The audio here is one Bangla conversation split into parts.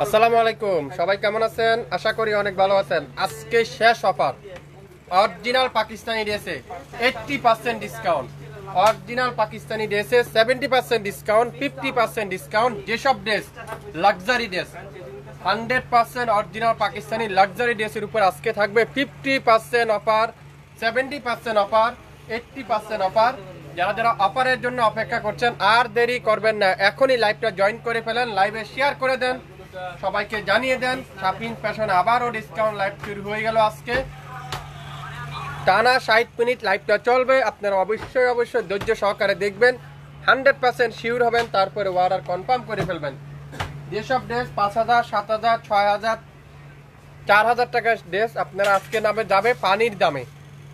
আসসালামু আলাইকুম, সবাই কেমন আছেন? আশা করি অনেক ভালো আছেন। আজকে শেষ অফার, অরিজিনাল পাকিস্তানি ড্রেসে 80% ডিসকাউন্ট, অরিজিনাল পাকিস্তানি ড্রেসে 70% ডিসকাউন্ট, 50% ডিসকাউন্ট। যেসব dress luxury dress 100% original Pakistani luxury ড্রেসের উপর আজকে থাকবে 50% অফার, 70% অফার, 80% অফার। যারা যারা অফারের জন্য অপেক্ষা করছেন আর দেরি করবেন না, এখনই লাইভটা জয়েন করে ফেলেন, লাইভে শেয়ার করে দেন, সবাইকে জানিয়ে দেন শাপিং ফ্যাশন আবারও ডিসকাউন্ট লাইভ শুরু হয়ে গেল। আজকে টানা 60 মিনিট লাইভটা চলবে, আপনারা অবশ্যই ধৈর্য সহকারে দেখবেন, 100% শিওর হবেন, তারপরে অর্ডার কনফার্ম করে ফেলবেন। যেসব ড্রেস 5000, 7000, 6000, 4000 টাকার ড্রেস আপনারা আজকে নামে যাবে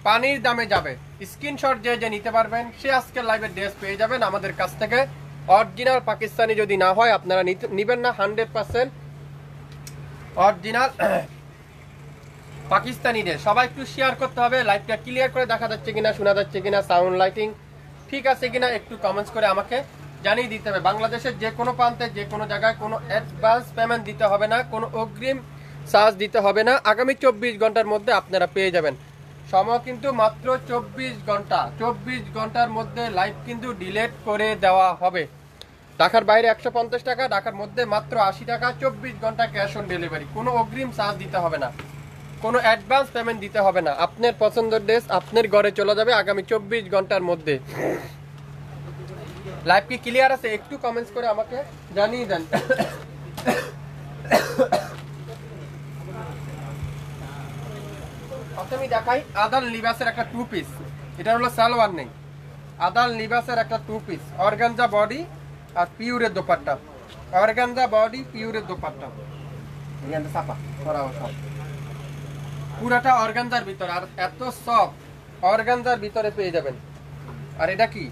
পানির দামে যাবে। স্ক্রিনশট যে নিতে পারবেন সে আজকের লাইভে ড্রেস পেয়ে যাবেন আমাদের কাছ থেকে। অরিজিনাল পাকিস্তানি যদি না হয় আপনারা নিবেন না, 100% অরিজিনাল পাকিস্তানি ড্রেস। সবাই একটু শেয়ার করতে হবে, লাইভটা ক্লিয়ার করে দেখা যাচ্ছে কিনা, শোনা যাচ্ছে কিনা, সাউন্ড লাইটিং ঠিক আছে কিনা একটু কমেন্টস করে আমাকে জানিয়ে দিতে হবে। বাংলাদেশের যে কোনো প্রান্তে যে কোনো জায়গায় কোনো অ্যাডভান্স পেমেন্ট দিতে হবে না, কোনো অগ্রিম চার্জ দিতে হবে না। আগামী 24 ঘন্টার মধ্যে আপনারা পেয়ে যাবেন। সময় কিন্তু মাত্র 24 ঘন্টা, 24 ঘন্টার মধ্যে লাইভ কিন্তু ডিলিট করে দেওয়া হবে। ঢাকার বাইরে 150 টাকা, ঢাকার মধ্যে মাত্র 80 টাকা, 24 ঘন্টা ক্যাশ অন ডেলিভারি, কোনো অগ্রিম চার্জ দিতে হবে না, কোনো অ্যাডভান্স পেমেন্ট দিতে হবে না। আপনার পছন্দের ড্রেস আপনার ঘরে চলে যাবে আগামী 24 ঘন্টার মধ্যে। লাইভ কি ক্লিয়ার আছে? একটু কমেন্টস করে আমাকে জানিয়ে দেন। আমি দেখাই আদাল লিবাসের একটা 2 পিস, এটা হলো সালোয়ার নেই, আদাল লিবাসের একটা 2 পিস, অর্গানজা বডি আর পিওরের দোপাট্টা, অর্গানজা বডি পিওরের দোপাট্টা, চাপা পুরাটা অর্গানজার ভিতর, আর এত সফট অর্গানজার ভিতরে পেয়ে যাবেন। আর এটা কি?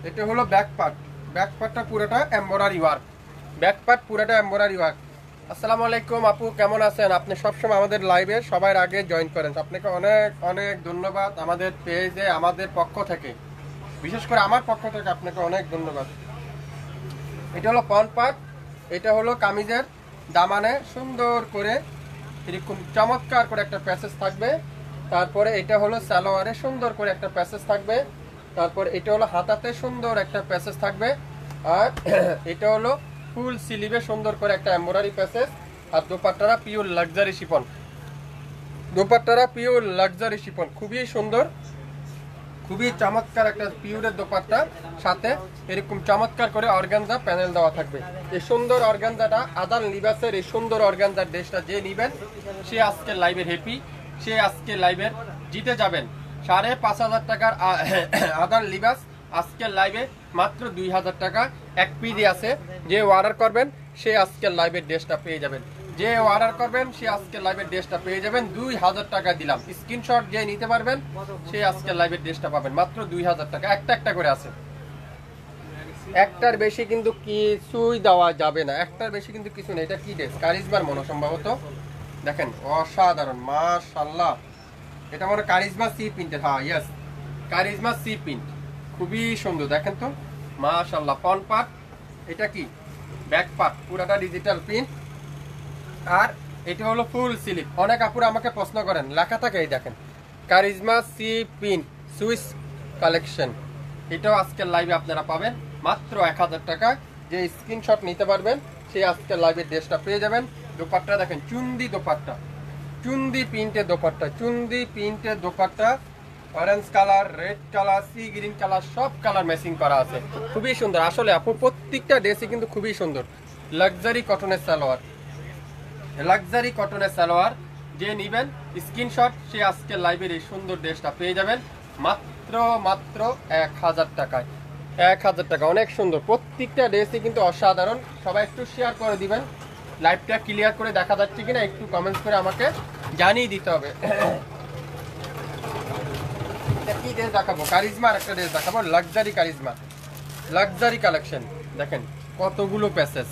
এটা হলো ব্যাক পার্টটা পুরোটা এমব্রয়ডারি ওয়ার্ক, ব্যাক পার্ট পুরোটা এমব্রয়ডারি ওয়ার্ক। আসসালামু আলাইকুম আপু, কেমন আছেন? আপনি সবসময় আমাদের লাইভে সবার আগে জয়েন করেন, আপনাকে অনেক অনেক ধন্যবাদ। আমাদের পেজে আমাদের পক্ষ থেকে, বিশেষ করে আমার পক্ষ থেকে আপনাকে অনেক ধন্যবাদ। এটা হলো ফ্রন্ট পার্ট, এটা হলো কামিজের দামানে সুন্দর করে এরকম চমৎকার করে একটা প্যাসেজ থাকবে। তারপরে এটা হলো সালোয়ারে সুন্দর করে একটা প্যাসেজ থাকবে। তারপর এটা হলো হাতাতে সুন্দর একটা প্যাসেজ থাকবে। আর এটা হলো ফুল স্লিভে সুন্দর করে একটা এমব্রয়ডারি প্যাসেজ। আর দোপাট্টারা পিওর লাক্সারি শিফন, দোপাট্টারা পিওর লাক্সারি শিফন, খুবই সুন্দর, খুবই চমৎকার একটা পিওরের দোপাট্টা, সাথে এরকম চমৎকার করে অর্গানজা প্যানেল দেওয়া থাকবে। এই সুন্দর অর্গানজাটা আদাল লিবাসের, এই সুন্দর অর্গানজার ড্রেসটা যে নিবেন সে আজকের লাইভের হ্যাপি, সে আজকের লাইভের জিতে যাবেন। 5500 টাকার আদাল লিবাস আজকের লাইভে মাত্র 2000 টাকা এক পিডি আছে। যে অর্ডার করবেন সে আজকের লাইভের ড্রেসটা পেয়ে যাবেন, যে অর্ডার করবেন সে আজকের লাইভের ড্রেসটা পেয়ে যাবেন। 2000 টাকা দিলাম, স্ক্রিনশট যে নিতে পারবেন সে আজকের লাইভের ড্রেসটা পাবেন মাত্র 2000 টাকা। একটা করে আছে, একটার বেশি কিন্তু কিছুই দেওয়া যাবে না, একটার বেশি কিন্তু কিছু নেই। এটা কি ড্রেস? কারিজমার মনে সম্ভবত, দেখেন অসাধারণ মাশাআল্লাহ। এটা মনে কারিজমা সি প্রিন্টের, হ্যাঁ ইয়েস কারিজমা সি প্রিন্ট, খুবই সুন্দর দেখেন তো মাশাআল্লাহ। ফ্রন্ট পার্ট, এটা কি ব্যাক পার্ট, পুরাটা ডিজিটাল প্রিন্ট। আর এটা হলো ফুল স্লিভ। অনেক আপুরা আমাকে প্রশ্ন করেন, লেখা থাকে এই দেখেন charisma C print Swiss collection. এটাও আজকের লাইভে আপনারা পাবেন মাত্র 1000 টাকা। যে স্ক্রিনশট নিতে পারবেন সে আজকের লাইভের ড্রেসটা পেয়ে যাবেন। দোপাট্টা দেখেন চুন্দি দোপাট্টা, চুন্দি প্রিন্টের দোপাট্টা, চুন্দি প্রিন্টের dupatta, orange colour, red colour, sea green colour, সব কালার ম্যাচিং করা আছে, খুবই সুন্দর। আসলে আপু প্রত্যেকটা ড্রেসই কিন্তু খুবই সুন্দর। লাক্সারি কটনের সালোয়ার, লাক্সারি কটনের সালোয়ার যে নিবেন স্ক্রিনশট সে আজকের লাইভের এই সুন্দর ড্রেসটা পেয়ে যাবেন মাত্র 1000 টাকায়। 1000 টাকা, অনেক সুন্দর প্রত্যেকটা ড্রেসই কিন্তু অসাধারণ। সবাই একটু শেয়ার করে দিবেন, লাইভটা ক্লিয়ার করে দেখা যাচ্ছে কিনা একটু কমেন্টস করে আমাকে জানিয়ে দিতে হবে। কি ড্রেস দেখাবো? কারিজমার একটা ড্রেস দেখাবো, লাক্সারি কারিজমা, লাক্সারি কালেকশন। দেখেন কতগুলো প্যাসেজ,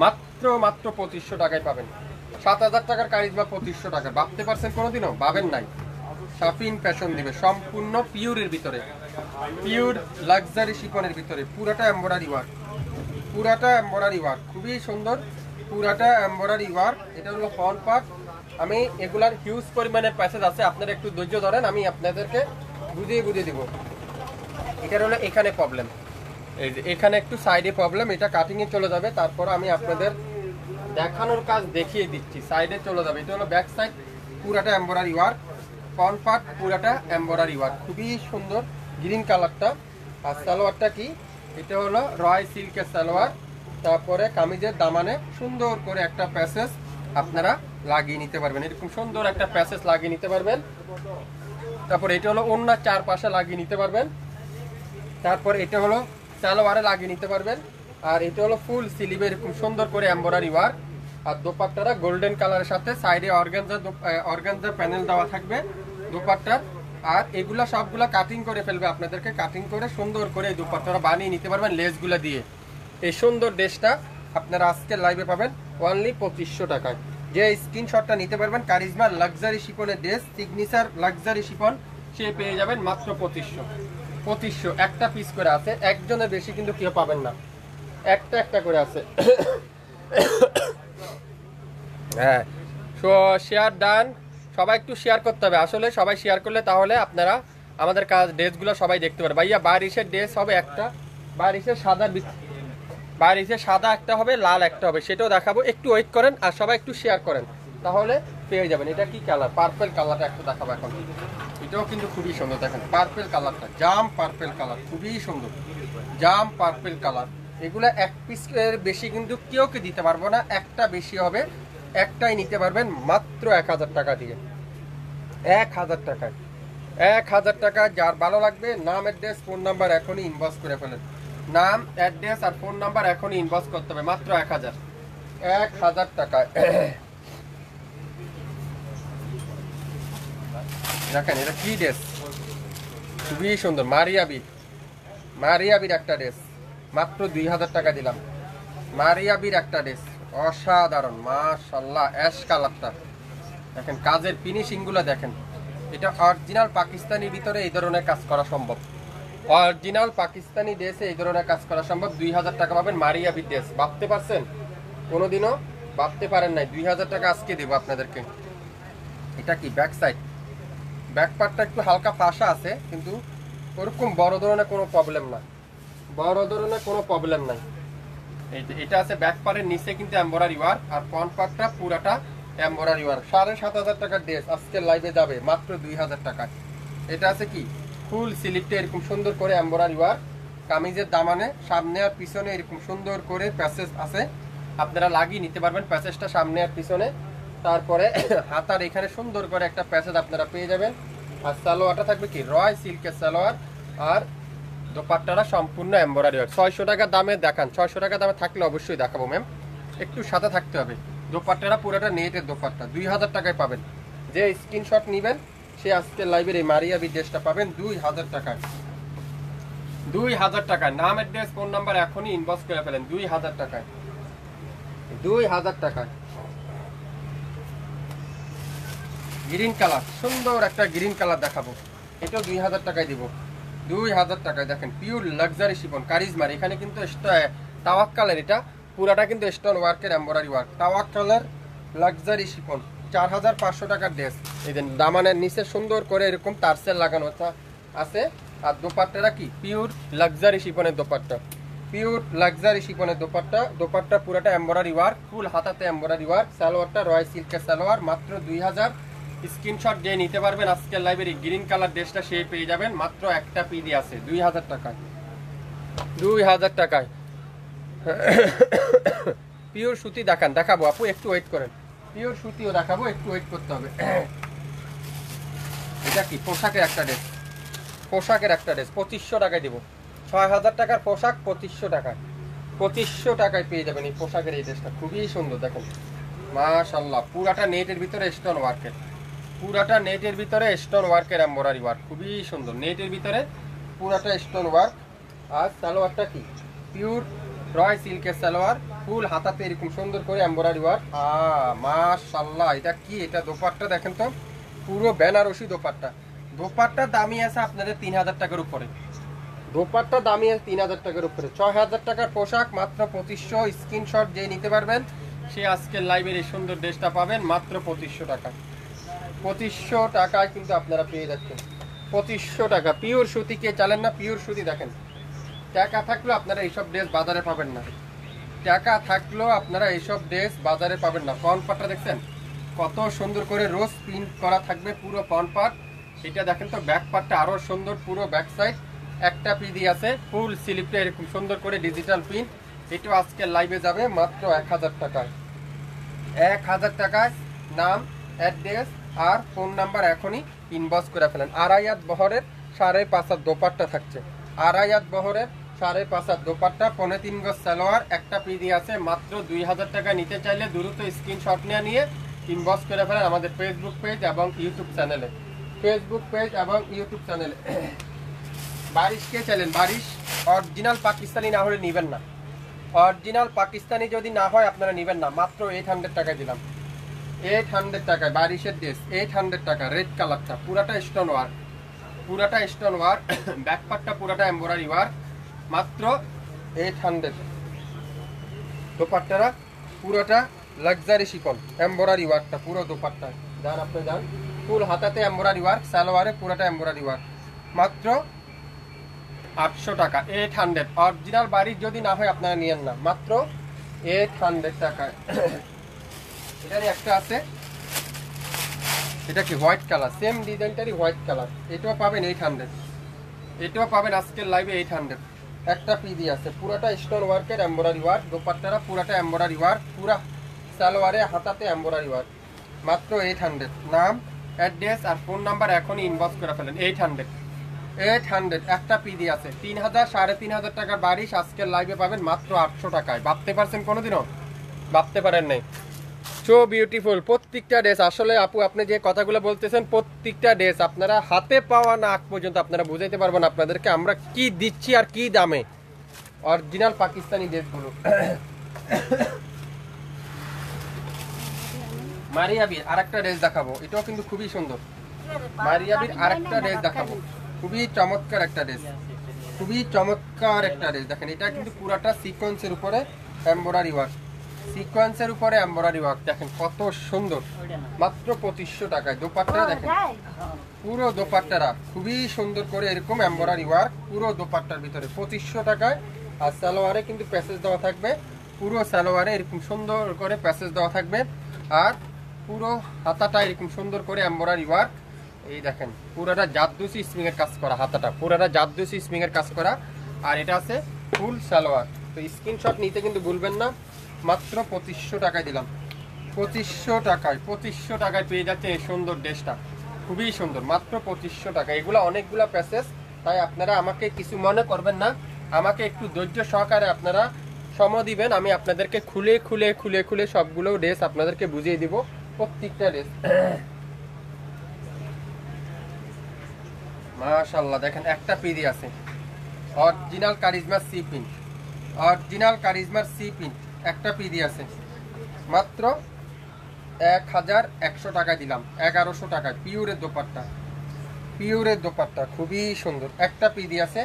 মাত্র 2500 টাকায় পাবেন। 7000 টাকার কারিজমা 2500 টাকা, ভাবতে পারছেন কোনোদিনও? ভাবেন নাই। শাপিং ফ্যাশন দিবে সম্পূর্ণ পিওরের ভিতরে, পিওর লাক্সারি শিফনের ভিতরে পুরাটা এমব্রয়ডারি ওয়ার্ক, পুরাটা এমব্রয়ডারি ওয়ার্ক, খুবই সুন্দর পুরাটা এমব্রয়ডারি ওয়ার্ক। এটা হলো ফ্রন্ট পার্ট। আমি এগুলার হিউজ পরিমাণে প্যাসেজ আছে, আপনারা একটু ধৈর্য ধরেন, আমি আপনাদেরকে বুঝিয়ে দিব। এটা হলো এখানে প্রবলেম, এই যে এখানে একটু সাইডে প্রবলেম, এটা কাটিংয়ে চলে যাবে, তারপর আমি আপনাদের দেখানোর কাজ দেখিয়ে দিচ্ছি, সাইডে চলে যাবে। এটা হলো ব্যাক সাইড, পুরাটা এমব্রয়ডারি ওয়ার্ক, ফ্রন্ট পার্ট পুরাটা এমব্রয়ডারি ওয়ার্ক, খুবই সুন্দর গ্রিন কালারটা। আর সালোয়ারটা কি, এটা হলো রয় সিল্কের সালোয়ার। তারপরে কামিজের দামানে সুন্দর করে একটা প্যাসেজ আপনারা লাগিয়ে নিতে পারবেন, এরকম সুন্দর একটা প্যাসেজ লাগিয়ে নিতে পারবেন। তারপরে এটা হলো ওন্নার চারপাশে লাগিয়ে নিতে পারবেন। তারপর এটা হলো সালোয়ারে লাগিয়ে নিতে পারবেন। আর এটা হলো ফুল স্লিভে এরকম সুন্দর করে এমব্রয়ডারি ওয়ার্ক। আর দোপাট্টাটা গোল্ডেন কালারের সাথে সাইডে অর্গানজা প্যানেল দেওয়া থাকবে দোপাট্টার। আর এগুলা সবগুলা কাটিং করে ফেলবে, আপনাদেরকে কাটিং করে সুন্দর করে এই দোপাট্টাটা বানিয়ে নিতে পারবেন লেসগুলা দিয়ে। এই সুন্দর ড্রেসটা আপনারা আজকে লাইভে পাবেন অনলি 2500 টাকায়। যে স্ক্রিনশটটা নিতে পারবেন কারিজমা লাক্সারি শিফনের ড্রেস, সিগনেচার লাক্সারি শিফন, সে পেয়ে যাবেন মাত্র 2500। একটা পিস করে আছে, একজনের বেশি কিন্তু কেউ পাবেন না, একটা করে আছে। হ্যাঁ, সো শেয়ার ডান, সবাই একটু শেয়ার করতে হবে। আসলে সবাই শেয়ার করলে তাহলে আপনারা আমাদের কাজ ড্রেসগুলো সবাই দেখতে পারে। ভাইয়া বারিশের ড্রেস হবে একটা, বারিশের সাদা একটা হবে, লাল একটা হবে, সেটাও দেখাবো। একটু ওয়েট করেন আর সবাই একটু শেয়ার করেন, তাহলে পেয়ে যাবেন। এটা কি কালার, পার্পল কালারটা একটু দেখাবো এখন। এটাও কিন্তু খুবই সুন্দর, দেখেন পার্পল কালারটা, জাম পার্পল কালার, খুবই সুন্দর জাম পার্পল কালার। এগুলো এক পিসের বেশি কিন্তু কেউ দিতে পারবো না, একটা বেশি হবে, একটাই নিতে পারবেন মাত্র 1000 টাকা দিয়ে। 1000 টাকায়, 1000 টাকা। যার ভালো লাগবে নাম, অ্যাড্রেস, ফোন নাম্বার এখনই ইনবক্স করে ফেলেন। নাম, অ্যাড্রেস আর ফোন নাম্বার এখনই ইনবক্স করতে হবে, মাত্র 1000 টাকায়। দেখেন এটা কি ড্রেস, খুবই সুন্দর, মারিয়াবির একটা ড্রেস, মাত্র 2000 টাকা দিলাম। মারিয়াবির একটা ড্রেস, অসাধারণ মাশাআল্লাহ। অ্যাশ কালারটা দেখেন, কাজের ফিনিশিং গুলো দেখেন। এটা অরিজিনাল পাকিস্তানির ভিতরে এই ধরনের কাজ করা সম্ভব, অরিজিনাল পাকিস্তানি ড্রেসে এই ধরনের কাজ করা সম্ভব। 2000 টাকা পাবেন মারিয়াবির ড্রেস। ভাবতে পারছেন? কোনোদিনও ভাবতে পারেন নাই। 2000 টাকা আজকে দেবো আপনাদেরকে। এটা কি ব্যাক সাইড, ব্যাক পার্টটা একটু হালকা ফাঁসা আছে, কিন্তু ওরকম বড় ধরনের কোনো প্রবলেম না, বড় ধরনের কোনো প্রবলেম নাই। এটা আছে ব্যাক পার্টের নিচে কিন্তু এমব্রয়ডারি ওয়ার্ক, আর ফ্রন্ট পার্টটা পুরাটা এমব্রয়ডারি ওয়ার্ক। 7500 টাকার ড্রেস আজকে লাইভে যাবে মাত্র 2000 টাকায়। এটা আছে কি ফুল স্লিভটা এরকম সুন্দর করে এমব্রয়ডারি ওয়ার্ক, কামিজের দামানে সামনে আর পিছনে এরকম সুন্দর করে প্যাসেজ আছে, আপনারা লাগিয়ে নিতে পারবেন প্যাসেজটা সামনে আর পিছনে। তারপরে হাতার এখানে সুন্দর করে একটা প্যাসেজ আপনারা পেয়ে যাবেন। আর সালোয়ারটা থাকবে কি রয় সিল্কের সালোয়ার, আর দোপাট্টাটা সম্পূর্ণ এমব্রয়ডারি ওয়ার্ক। 600 টাকা দামে দেখান, 600 টাকা দামে থাকলে অবশ্যই দেখাবো ম্যাম, একটু সাথে থাকতে হবে। দোপাট্টাটা পুরোটা নেটের দোপাট্টা, 2000 টাকায় পাবেন। যে স্ক্রিনশট নেবেন সে আজকে লাইভের এই মারিয়াবি ড্রেসটা পাবেন 2000 টাকায়। 2000 টাকায় নাম, অ্যাড্রেস, ফোন নাম্বার এখনই ইনবক্স করে ফেলেন। 2000 টাকায়, 2000 টাকায়। গ্রিন কালার, সুন্দর একটা গ্রিন কালার দেখাবো, এটাও 2000 টাকায় দিব। 2000 টাকায় দেখেন পিওর লাক্সারি শিফন কারিজমার। এখানে কিন্তু তাওয়াক্কালের, এটা পুরাটা কিন্তু স্টোন ওয়ার্কের এমব্রয়ডারি ওয়ার্ক, তাওয়াক্কালের লাক্সারি শিফন। 4500 টাকার ড্রেস। এই যে দামানের নিচে সুন্দর করে এরকম টার্সেল লাগানো আছে। আর দোপাট্টাটা কি পিওর লাক্সারি শিফনের দোপাট্টা, পিওর লাক্সারি শিফনের দোপাট্টা। দোপাট্টা পুরাটা এমব্রয়ডারি ওয়ার্ক, ফুল হাতাতে এমব্রয়ডারি ওয়ার্ক। সালোয়ারটা রয় সিল্কের সালোয়ার, মাত্র 2000। স্ক্রিনশট দিয়ে নিতে পারবেন আজকের লাইভের এই গ্রিন কালার ড্রেসটা, সেই পেয়ে যাবেন মাত্র একটা পিডি আছে 2000 টাকায়। 2000 টাকায় পিওর সুতি দেখাবো আপু, একটু ওয়েট করেন। পিওর সুতিও দেখাবো, একটু ওয়েট করতে হবে। এটা কি পোশাকের একটা ড্রেস, পোশাকের একটা ড্রেস 2500 টাকায় দেবো। 6000 টাকার পোশাক 2500 টাকায়, 2500 টাকায় পেয়ে যাবেন এই পোশাকের এই ড্রেসটা, খুবই সুন্দর দেখেন মাশাআল্লাহ। পুরাটা নেটের ভিতরে স্টোন ওয়ার্কের, পুরাটা নেটের ভিতরে স্টোন ওয়ার্কের এমব্রয়ডারি ওয়ার্ক, খুবই সুন্দর নেটের ভিতরে পুরাটা স্টোন ওয়ার্ক। আর সালোয়ারটা কি পিওর রয় সিল্কের সালোয়ার, ফুল হাতাতে এরকম সুন্দর করে এমব্রয়ডারি ওয়ার্ক। মাশাআল্লাহ। এটা কি, এটা দোপাট্টা দেখেন তো, পুরো বেনারসি দোপাট্টা, দোপাট্টার দামই আছে আপনাদের 3000 টাকার উপরে, দোপাট্টা দামই আছে 3000 টাকার উপরে। 6000 টাকার পোশাক মাত্র 2500। স্ক্রিনশট যে নিতে পারবেন সে আজকের লাইভের এই সুন্দর ড্রেসটা পাবেন মাত্র 2500 টাকা। 2500 টাকায় কিন্তু আপনারা পেয়ে যাচ্ছেন, 2500 টাকা। পিওর সুতি কে চালেন না? পিওর সুতি দেখেন, টাকা থাকলেও আপনারা এইসব ড্রেস বাজারে পাবেন না, টাকা থাকলেও আপনারা এইসব ড্রেস বাজারে পাবেন না। ফ্রন্ট পার্টটা দেখছেন কত সুন্দর করে রোজ প্রিন্ট করা থাকবে পুরো ফ্রন্ট পার্ট। এটা দেখেন তো ব্যাক পার্টটা আরো সুন্দর, পুরো ব্যাক সাইড একটা পিডি আছে, ফুল স্লিপটা এরকম সুন্দর করে ডিজিটাল প্রিন্ট। এটা আজকে লাইভে যাবে মাত্র 1000 টাকায়। 1000 টাকায় নাম, অ্যাড্রেস আর ফোন নাম্বার এখনই ইনবক্স করে ফেলেন। আড়াই হাত বহরের 5.5 হাত দোপাট্টা থাকছে, আড়াই হাত বহরের 5.5 হাত দোপাট্টা, 3.5 গজ সালোয়ার, একটা পিডি আছে মাত্র 2000 টাকা। নিতে চাইলে দ্রুত স্ক্রিনশট নিয়ে ইনবক্স করে ফেলেন আমাদের ফেসবুক পেজ এবং ইউটিউব চ্যানেলে, ফেসবুক পেজ এবং ইউটিউব চ্যানেলে। বারিশ কে চাইলেন? বারিশ অরিজিনাল পাকিস্তানি না হলে নেবেন না, অরিজিনাল পাকিস্তানি যদি না হয় আপনারা নেবেন না। মাত্র 800 টাকায় দিলাম, 800 টাকায় বারিশের ড্রেস, 800 টাকা। রেড কালারটা পুরাটা স্টোন ওয়ার্ক, পুরাটা স্টোন ওয়ার্ক, ব্যাক পার্টটা পুরাটা এমব্রয়ডারি ওয়ার্ক, মাত্র 800। দোপাট্টারা পুরোটা লাক্সারি শিকন, এমব্রয়ডারি ওয়ার্কটা পুরো দোপাট্টায় যান আপনি যান, ফুল হাতাতে এমব্রয়ডারি ওয়ার্ক, সালোয়ারে পুরোটা এমব্রয়ডারি ওয়ার্ক, মাত্র 800 টাকা। 800 অরিজিনাল বাড়ির যদি না হয় আপনারা নিয়েন না, মাত্র 800 টাকায়। এটারই একটা আছে, এটা কি হোয়াইট কালার, সেম ডিজাইনটারই হোয়াইট কালার, এটাও পাবেন 800, এটাও পাবেন আজকের লাইভে 800। একটা পিডি আছে পুরাটা স্টোন ওয়ার্কের এমব্রয়ডারি ওয়ার্ক, দোপাট্টারা পুরাটা এমব্রয়ডারি ওয়ার্ক, পুরা সালোয়ারে হাতাতে এমব্রয়ডারি ওয়ার্ক, মাত্র 800। নাম, অ্যাড্রেস আর ফোন নাম্বার এখনই ইনবক্স করে ফেলেন। 800, 800 একটা পিডি আছে। 3000 3500 টাকার বারিশ আজকের লাইভে পাবেন মাত্র 800 টাকায়। ভাবতে পারছেন কোনোদিনও? ভাবতে পারেন নাই। সো বিউটিফুল প্রত্যেকটা ড্রেস। আসলে আপু আপনি যে কথাগুলো বলতেছেন প্রত্যেকটা ড্রেস আপনারা হাতে পাওয়া না আগ পর্যন্ত আপনারা বুঝাইতে পারবেন আপনাদেরকে আমরা কি দিচ্ছি আর কি দামে অরিজিনাল পাকিস্তানি ড্রেসগুলো। মারিয়াবির আরেকটা ড্রেস দেখাবো, এটাও কিন্তু খুবই সুন্দর। মারিয়াবির আরেকটা ড্রেস দেখাবো, খুবই চমৎকার একটা ড্রেস, খুবই চমৎকার একটা ড্রেস। দেখেন এটা কিন্তু পুরাটা সিকোয়েন্সের উপরে এমব্রয়ডারি ওয়ার্ক, সিকোয়েন্সের উপরে এমব্রয়ডারি ওয়ার্ক, দেখেন কত সুন্দর, মাত্র 2500 টাকায়। দোপাট্টা দেখেন পুরো দোপাট্টারা খুবই সুন্দর করে এরকম এমব্রয়ডারি ওয়ার্ক পুরো দোপাট্টার ভিতরে 2500 টাকায়। আর সালোয়ারে কিন্তু প্যাসেজ দেওয়া থাকবে, পুরো সালোয়ারে এরকম সুন্দর করে প্যাসেজ দেওয়া থাকবে, আর পুরো হাতাটা এরকম সুন্দর করে এমব্রয়ডারি ওয়ার্ক। এই দেখেন পুরোটা জাদুসি স্প্রিং এর কাজ করা, হাতাটা পুরোটা জাদুসি স্প্রিং এর কাজ করা, আর এটা আছে ফুল সালোয়ার। তো স্ক্রিনশট নিতে কিন্তু ভুলবেন না, মাত্র 2500 টাকায় দিলাম, 2500 টাকায়, 2500 টাকায় পেয়ে যাচ্ছে এই সুন্দর ড্রেসটা, খুবই সুন্দর, মাত্র 2500 টাকা। এগুলো অনেকগুলো প্যাসেজ, তাই আপনারা আমাকে কিছু মনে করবেন না, আমাকে একটু ধৈর্য সহকারে আপনারা সময় দিবেন, আমি আপনাদেরকে খুলে খুলে খুলে খুলে সবগুলো ড্রেস আপনাদেরকে বুঝিয়ে দিব, প্রত্যেকটা ড্রেস। মাশাআল্লাহ দেখেন একটা পিডি আছে অরিজিনাল কারিজমার সি প্রিন্ট, অরিজিনাল কারিজমার সি প্রিন্ট একটা পিডি আছে, মাত্র 1100 টাকা দিলাম, 1100 টাকায়। পিওরের দোপাট্টা, পিওরের দোপাট্টা খুবই সুন্দর একটা পিডি আছে,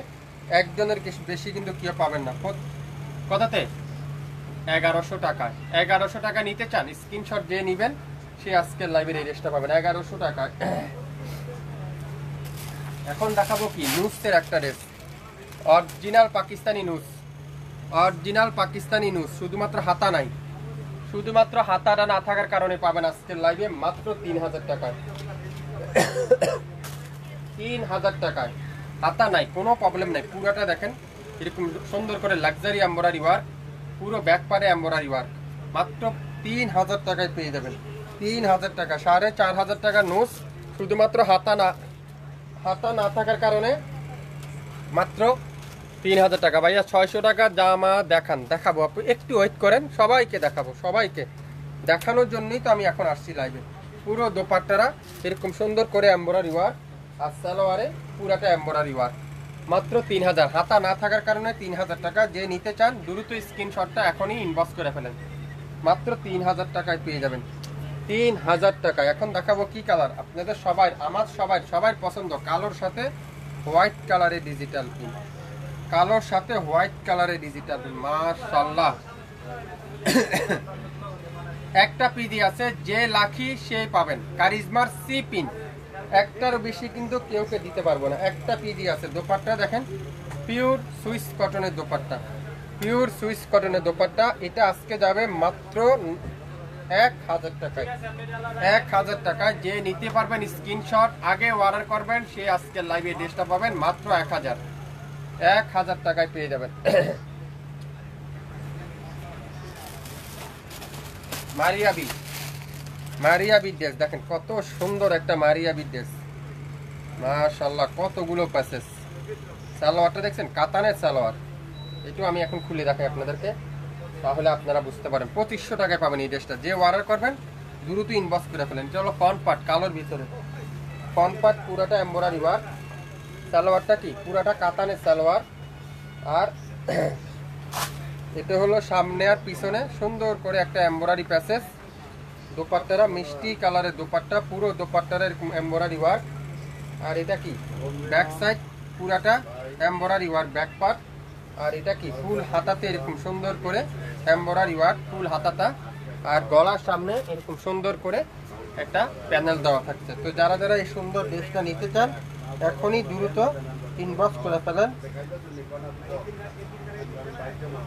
একজনের বেশি কিন্তু কেউ পাবেন না। কথাতে 1100 টাকায়, 1100 টাকা নিতে চান স্ক্রিনশট দিয়ে নেবেন, সে আজকের লাইভের এই ড্রেসটা পাবেন 1100 টাকায়। এখন দেখাবো কি নুসের একটা dress, original Pakistani নুস, original Pakistani নুস, শুধুমাত্র হাতা নাই, শুধুমাত্র হাতাটা না থাকার কারণে পাবেন আজকের লাইভে মাত্র 3000 টাকায়, 3000 টাকায়। হাতা নাই, কোনো প্রবলেম নাই, পুরোটা দেখেন এরকম সুন্দর করে লাক্সারি এমব্রয়ডারি ওয়ার্ক, পুরো ব্যাক পারে এমব্রয়ডারি ওয়ার্ক, মাত্র 3000 টাকায় পেয়ে যাবেন, 3000 টাকা। 4500 টাকা নুস, শুধুমাত্র হাতা না থাকার কারণে মাত্র 3000 টাকা। ভাইয়া 600 টাকার জামা দেখাবো, আপনি একটু ওয়েট করেন, সবাইকে দেখাবো, সবাইকে দেখানোর জন্যই তো আমি এখন আসছি লাইভে। পুরো দোপাট্টারা এরকম সুন্দর করে এমব্রয়ডারি ওয়ার্ক, আর সালোয়ারে পুরাটা এমব্রয়ডারি ওয়ার্ক, মাত্র 3000। হাতা না থাকার কারণে 3000 টাকা। যে নিতে চান দ্রুত স্ক্রিনশটটা এখনই ইনবক্স করে ফেলেন, মাত্র 3000 টাকায় পেয়ে যাবেন। 3000 টাকা। এখন দেখাবো কি কালার আপনাদের সবাই, আমার সবাই পছন্দ, কালোর সাথে হোয়াইট কালারের ডিজিটাল প্রিন্ট, কালোর সাথে হোয়াইট কালারের ডিজিটাল প্রিন্ট, মাশাআল্লাহ। একটা পিডি আছে, যে লাখি সেই পাবেন, কারিজমার সি পিন, একটারও বেশি কিন্তু কেউকে দিতে পারবো না। একটা পিডি আছে। দোপাট্টা দেখেন, পিওর সুইস কটনের দোপাট্টা, পিওর সুইস কটনের দোপাট্টা। এটা আজকে যাবে মাত্র 1000 টাকায়, 1000 টাকায়। যে নিতে পারবেন স্ক্রিনশট আগে অর্ডার করবেন, সে আজকের লাইভে ড্রেসটা পাবেন মাত্র 1000 টাকায় পেয়ে যাবেন। মারিয়াবি ড্রেস দেখেন, কত সুন্দর একটা মারিয়াবি ড্রেস, মাশাআল্লাহ। কতগুলো প্যাসেজ, সালোয়ারটা দেখছেন, কাতানের সালোয়ার। এটাও আমি এখন খুলে দেখাই আপনাদেরকে, তাহলে আপনারা বুঝতে পারেন। 2500 টাকায় পাবেন এই ড্রেসটা। যে অর্ডার করবেন দ্রুত ইনবক্স করে ফেলেন। এটা হলো কনপার্ট, কালোর ভিতরে কনপার্ট, পুরাটা এমব্রয়ডারি ওয়ার্ক। সালোয়ারটা কি পুরাটা কাতানের সালোয়ার। আর এটা হলো সামনে আর পিছনে সুন্দর করে একটা এমব্রয়ডারি প্যাসেজ। দোপাট্টারা মিষ্টি কালারের দোপাট্টা, পুরো দোপাট্টার এরকম এমব্রয়ডারি ওয়ার্ক। আর এটা কি ব্যাক সাইড, পুরাটা এমব্রয়ডারি ওয়ার্ক ব্যাক পার্ট। আর এটা কি ফুল হাতাতে এরকম সুন্দর করে এমব্রয়ডারি ওয়ার্ক, ফুল হাতাটা। আর গলার সামনে এরকম সুন্দর করে একটা প্যানেল দেওয়া থাকছে। তো যারা যারা এই সুন্দর ড্রেসটা নিতে চান এখনই দ্রুত ইনবক্স করে ফেলেন।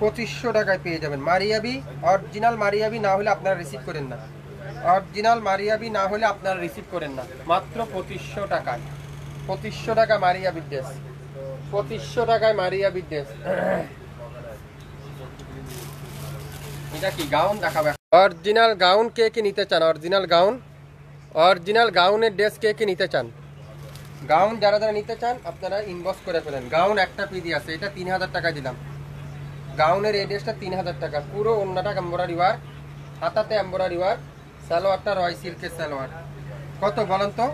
2500 টাকায় পেয়ে যাবেন মারিয়াবি। অরিজিনাল মারিয়াবি না হলে আপনারা রিসিভ করেন না, অরিজিনাল মারিয়াবি না হলে আপনারা রিসিভ করেন না। মাত্র 2500 টাকায়, 2500 টাকা মারিয়াবি ড্রেস, 2500 টাকায় মারিয়াবি ড্রেস। এটা কি গাউন দেখাবে, অরিজিনাল গাউন কে কে নিতে চান? অরিজিনাল গাউন, অরিজিনাল গাউনের ড্রেস কে কে নিতে চান? গাউন যারা যারা নিতে চান আপনারা ইনবক্স করে ফেলেন। গাউন একটা পিডি আছে, এটা 3000 টাকা দিলাম। গাউনের এই ড্রেসটা 3000 টাকা, পুরো অন্যটা এমব্রয়ডারি ওয়ার্ক, হাতাতে এমব্রয়ডারি ওয়ার্ক, সালোয়ারটা রয় সিল্কের সালোয়ার। কত বলেন তো?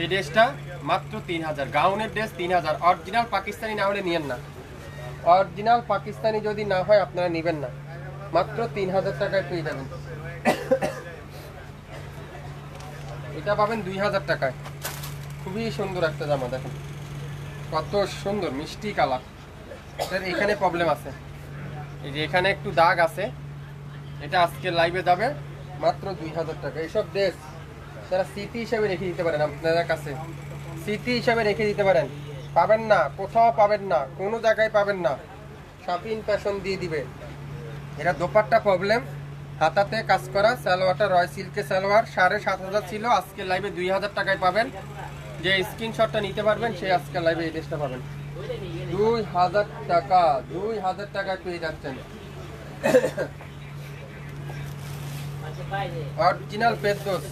এই ড্রেসটা মাত্র 3000। গাউনের ড্রেস 3000। অরিজিনাল পাকিস্তানি না হলে নিয়েন না, অরিজিনাল পাকিস্তানি যদি না হয় আপনারা নেবেন না। মাত্র 3000 টাকায় পেয়ে যাবেন। এটা পাবেন 2000 টাকায়। খুবই সুন্দর একটা জামা, দেখেন কত সুন্দর মিষ্টি কালার। এটার এখানে প্রবলেম আছে, এই যে এখানে একটু দাগ আছে। এটা আজকে লাইভে যাবে মাত্র 2000 টাকা। এইসব ড্রেস তারা স্মৃতি হিসাবে রেখে দিতে পারেন, আপনাদের কাছে স্মৃতি হিসাবে রেখে দিতে পারেন। পাবেন না, কোথাও পাবেন না, কোনো জায়গায় পাবেন না। শপিং ফ্যাশন দিয়ে দিবে। এটা দোপাট্টা প্রবলেম, হাতাতে কাজ করা, সালোয়ারটা রয় সিল্কের সালোয়ার। 7500 ছিল, আজকে লাইভে 2000 টাকায় পাবেন। যে স্ক্রিনশটটা নিতে পারবেন সে আজকে লাইভে এই ড্রেসটা পাবেন 2000 টাকা, 2000 টাকায় পেয়ে যাচ্ছেন। Original Ferdous,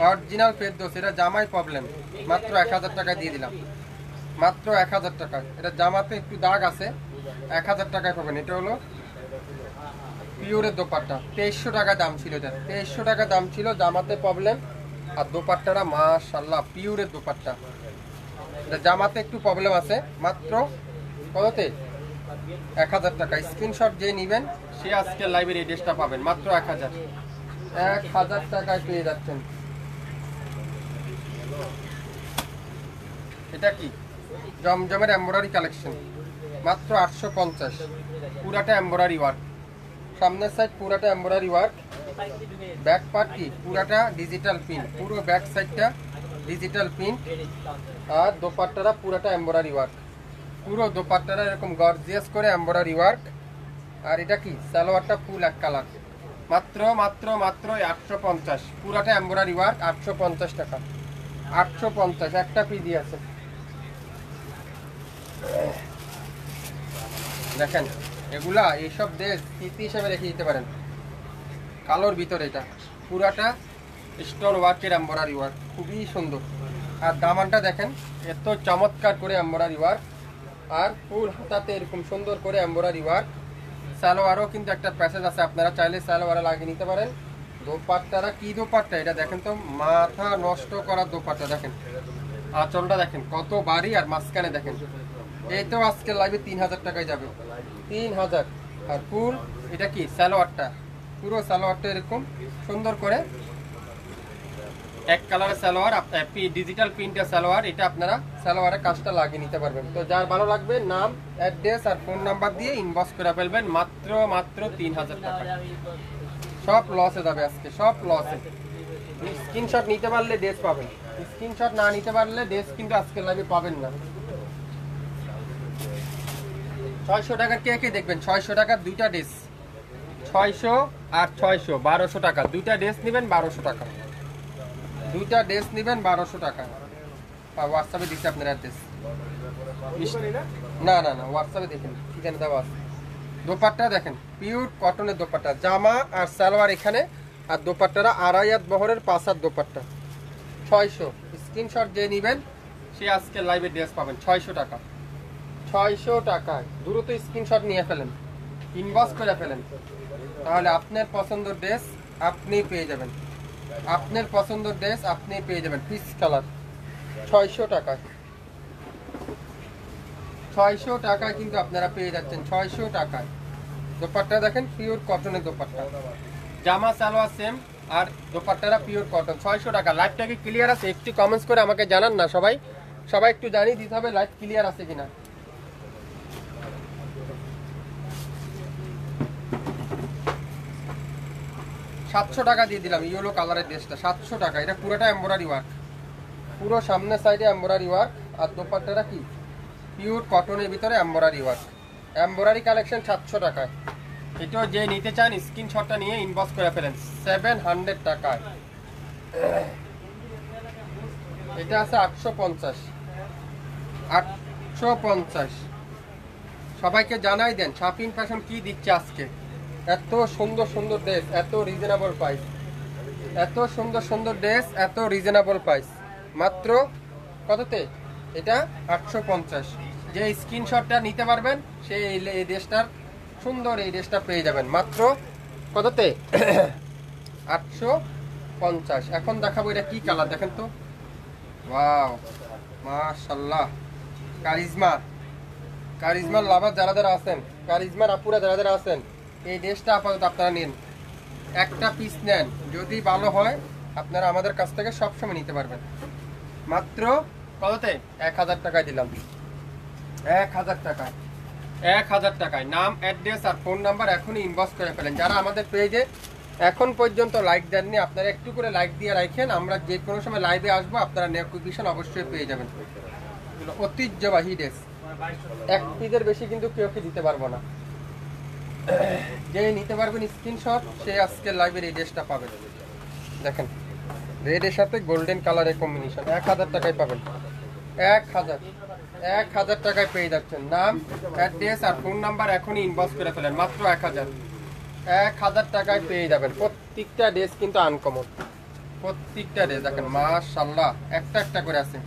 original Ferdous. এটা জামাই প্রবলেম, মাত্র 1000 টাকা দিয়ে দিলাম, মাত্র 1000 টাকা। এটা জামাতে একটু দাগ আছে, 1000 টাকায় পাবেন। এটা হলো পিওরের দোপাট্টা, 2300 টাকা দাম ছিল। এটা 2300 টাকা দাম ছিল, জামাতে প্রবলেম। আর দোপাট্টাটা মাশাআল্লাহ পিওরের দোপাট্টা। এটা জামাতে একটু প্রবলেম আছে, মাত্র কততে? 1000 টাকা। স্ক্রিনশট যে নেবেন সে আজকে লাইভের এই ড্রেসটা পাবেন মাত্র 1000, 1000 টাকায় পেয়ে যাচ্ছেন। এটা কি জমজমের এমব্রয়ডারি কালেকশন, মাত্র 850। পুরাটা এমব্রয়ডারি ওয়ার্ক, সামনের সাইড পুরাটা এমব্রয়ডারি ওয়ার্ক। ব্যাক পার্ট কি পুরাটা ডিজিটাল প্রিন্ট, পুরো ব্যাক সাইডটা ডিজিটাল প্রিন্ট। আর দোপাট্টাটা পুরাটা এমব্রয়ডারি ওয়ার্ক, পুরো দোপাট্টাটা এরকম গর্জিয়াস করে এমব্রয়ডারি ওয়ার্ক। আর এটা কি সালোয়ারটা ফুল এক কালার, মাত্র মাত্র মাত্র 850। পুরাটা এমব্রয়ডারি ওয়ার্ক, 850 টাকা, 850। একটা পিডি আছে, দেখেন এগুলা এইসব ড্রেস স্মৃতি হিসাবে রেখে দিতে পারেন। কালোর ভিতরে এটা পুরাটা স্টোন ওয়ার্কের এমব্রয়ডারি ওয়ার্ক, খুবই সুন্দর। আর দামানটা দেখেন এত চমৎকার করে এমব্রয়ডারি ওয়ার্ক। আর ফুল হাতাতে এরকম সুন্দর করে এমব্রয়ডারি ওয়ার্ক। সালোয়ারও কিন্তু একটা প্যাসেজ আছে, আপনারা চাইলে সালোয়ারে লাগিয়ে নিতে পারেন। দোপাট্টারা কি দোপাট্টা, এটা দেখেন তো, মাথা নষ্ট করার দোপাট্টা। দেখেন আঁচলটা দেখেন কত বাড়ি, আর মাঝখানে দেখেন। এই তো আজকে লাইভে 3000 টাকায় যাবে, 3000। আর ফুল এটা কি সালোয়ারটা, পুরো সালোয়ারটা এরকম সুন্দর করে এক কালারের সালোয়ার, ডিজিটাল প্রিন্টের সালোয়ার। এটা আপনারা সালোয়ারের কাজটা লাগিয়ে নিতে পারবেন। তো যার ভালো লাগবে নাম, অ্যাড্রেস আর ফোন নাম্বার দিয়ে ইনবক্স করে ফেলবেন। মাত্র 3000 টাকা। সব লসে যাবে আজকে, সব লসে। স্ক্রিনশট নিতে পারলে ড্রেস পাবেন, স্ক্রিনশট না নিতে পারলে ড্রেস কিন্তু আজকে লাইভে পাবেন না। 600 টাকার কে কে দেখবেন? 600 টাকার দুইটা ড্রেস, 600 আর 600, 1200 টাকা। দুইটা ড্রেস নেবেন 1200 টাকা, দুইটা ড্রেস নেবেন 1200 টাকা। হোয়াটসঅ্যাপে দিচ্ছি আপনার অ্যাড্রেস। না না না, হোয়াটসঅ্যাপে দেখেন, ঠিকানা দেওয়া আছে। দোপাট্টা দেখেন, পিওর কটনের দোপাট্টা, জামা আর সালোয়ার এখানে, আর দোপাট্টারা 2.5 হাত বহরের 5 হাত দোপাট্টা। 600, স্ক্রিনশট যে নেবেন সে আজকে লাইভে ড্রেস পাবেন 600 টাকা। 600 টাকায় দ্রুত স্ক্রিনশট নিয়ে ফেলেন, ইনবক্স করে ফেলেন, তাহলে আপনার পছন্দের ড্রেস আপনি পেয়ে যাবেন। আপনার পছন্দের ড্রেস আপনি পেয়ে যাবেন। পিচ কালার 600 টাকায়, 600 টাকায় কিন্তু আপনারা পেয়ে যাচ্ছেন 600 টাকায়। দোপাট্টা দেখেন, পিওর কটনের দোপাট্টা, জামা সালোয়ার সেম, আর দোপাট্টারা পিওর কটন। 600 টাকা। লাইভটা কি ক্লিয়ার আছে? একটু কমেন্টস করে আমাকে জানান না সবাই, সবাই একটু জানিয়ে দিতে হবে লাইভ ক্লিয়ার আছে কিনা। $700 টাকা দিয়ে দিলাম ইয়েলো কালারের ড্রেসটা, 700 টাকা। এটা পুরোটা এমব্রয়ডারি ওয়ার্ক, পুরো সামনের সাইডে এমব্রয়ডারি ওয়ার্ক, আর দোপাট্টাটা কি পিওর কটনের ভিতরে এমব্রয়ডারি ওয়ার্ক। এমব্রয়ডারি কালেকশন 700 টাকায়। এটাও যে নিতে চান স্ক্রিনশটটা নিয়ে ইনবক্স করে ফেলেন 700 টাকায়। এটা আছে 850, 850। সবাইকে জানাই দেন শাপিং ফ্যাশন কি দিচ্ছে আজকে। এত সুন্দর সুন্দর ড্রেস, এত রিজনেবল প্রাইস, এত সুন্দর সুন্দর ড্রেস, এত রিজনেবল প্রাইস। মাত্র কততে? এটা 850। যে স্ক্রিনশটটা নিতে পারবেন সেই এই ড্রেসটার সুন্দর এই ড্রেসটা পেয়ে যাবেন মাত্র কততে? 850। এখন দেখাবো এটা কি কালার দেখেন তো। ওয়াও, মাশাআল্লাহ। কারিজমা, কারিজমার লাভার যারা যারা আছেন, কারিজমার আপুরা যারা যারা আছেন, এই ড্রেসটা আপাতত আপনারা নিন। একটা পিস নেন, যদি ভালো হয় আপনারা আমাদের কাছ থেকে সবসময় নিতে পারবেন। মাত্র কততে? 1000 টাকায় দিলাম, 1000 টাকায়, 1000 টাকায়। নাম, অ্যাড্রেস আর ফোন নাম্বার এখনই ইনবক্স করে ফেলেন। যারা আমাদের পেজে এখন পর্যন্ত লাইক দেননি, আপনারা একটু করে লাইক দিয়ে রাখেন। আমরা যে কোনো সময় লাইভে আসবো, আপনারা নোটিফিকেশন অবশ্যই পেয়ে যাবেন। ঐতিহ্যবাহী ড্রেস, এক পিসের বেশি কিন্তু কেউ দিতে পারবো না। যে নিতে পারবেন স্ক্রিনশট সে আজকে লাইভের এই ড্রেসটা পাবেন। দেখেন রেডের সাথে গোল্ডেন কালারের কম্বিনেশন, 1000 টাকায় পাবেন। 1000 টাকায় পেয়ে যাচ্ছেন। নাম, অ্যাড্রেস আর ফোন নাম্বার এখনই ইনবক্স করে ফেলেন। মাত্র 1000 টাকায় পেয়ে যাবেন। প্রত্যেকটা ড্রেস কিন্তু আনকমন, প্রত্যেকটা ড্রেস দেখেন মাশাআল্লাহ, একটা একটা করে আছে।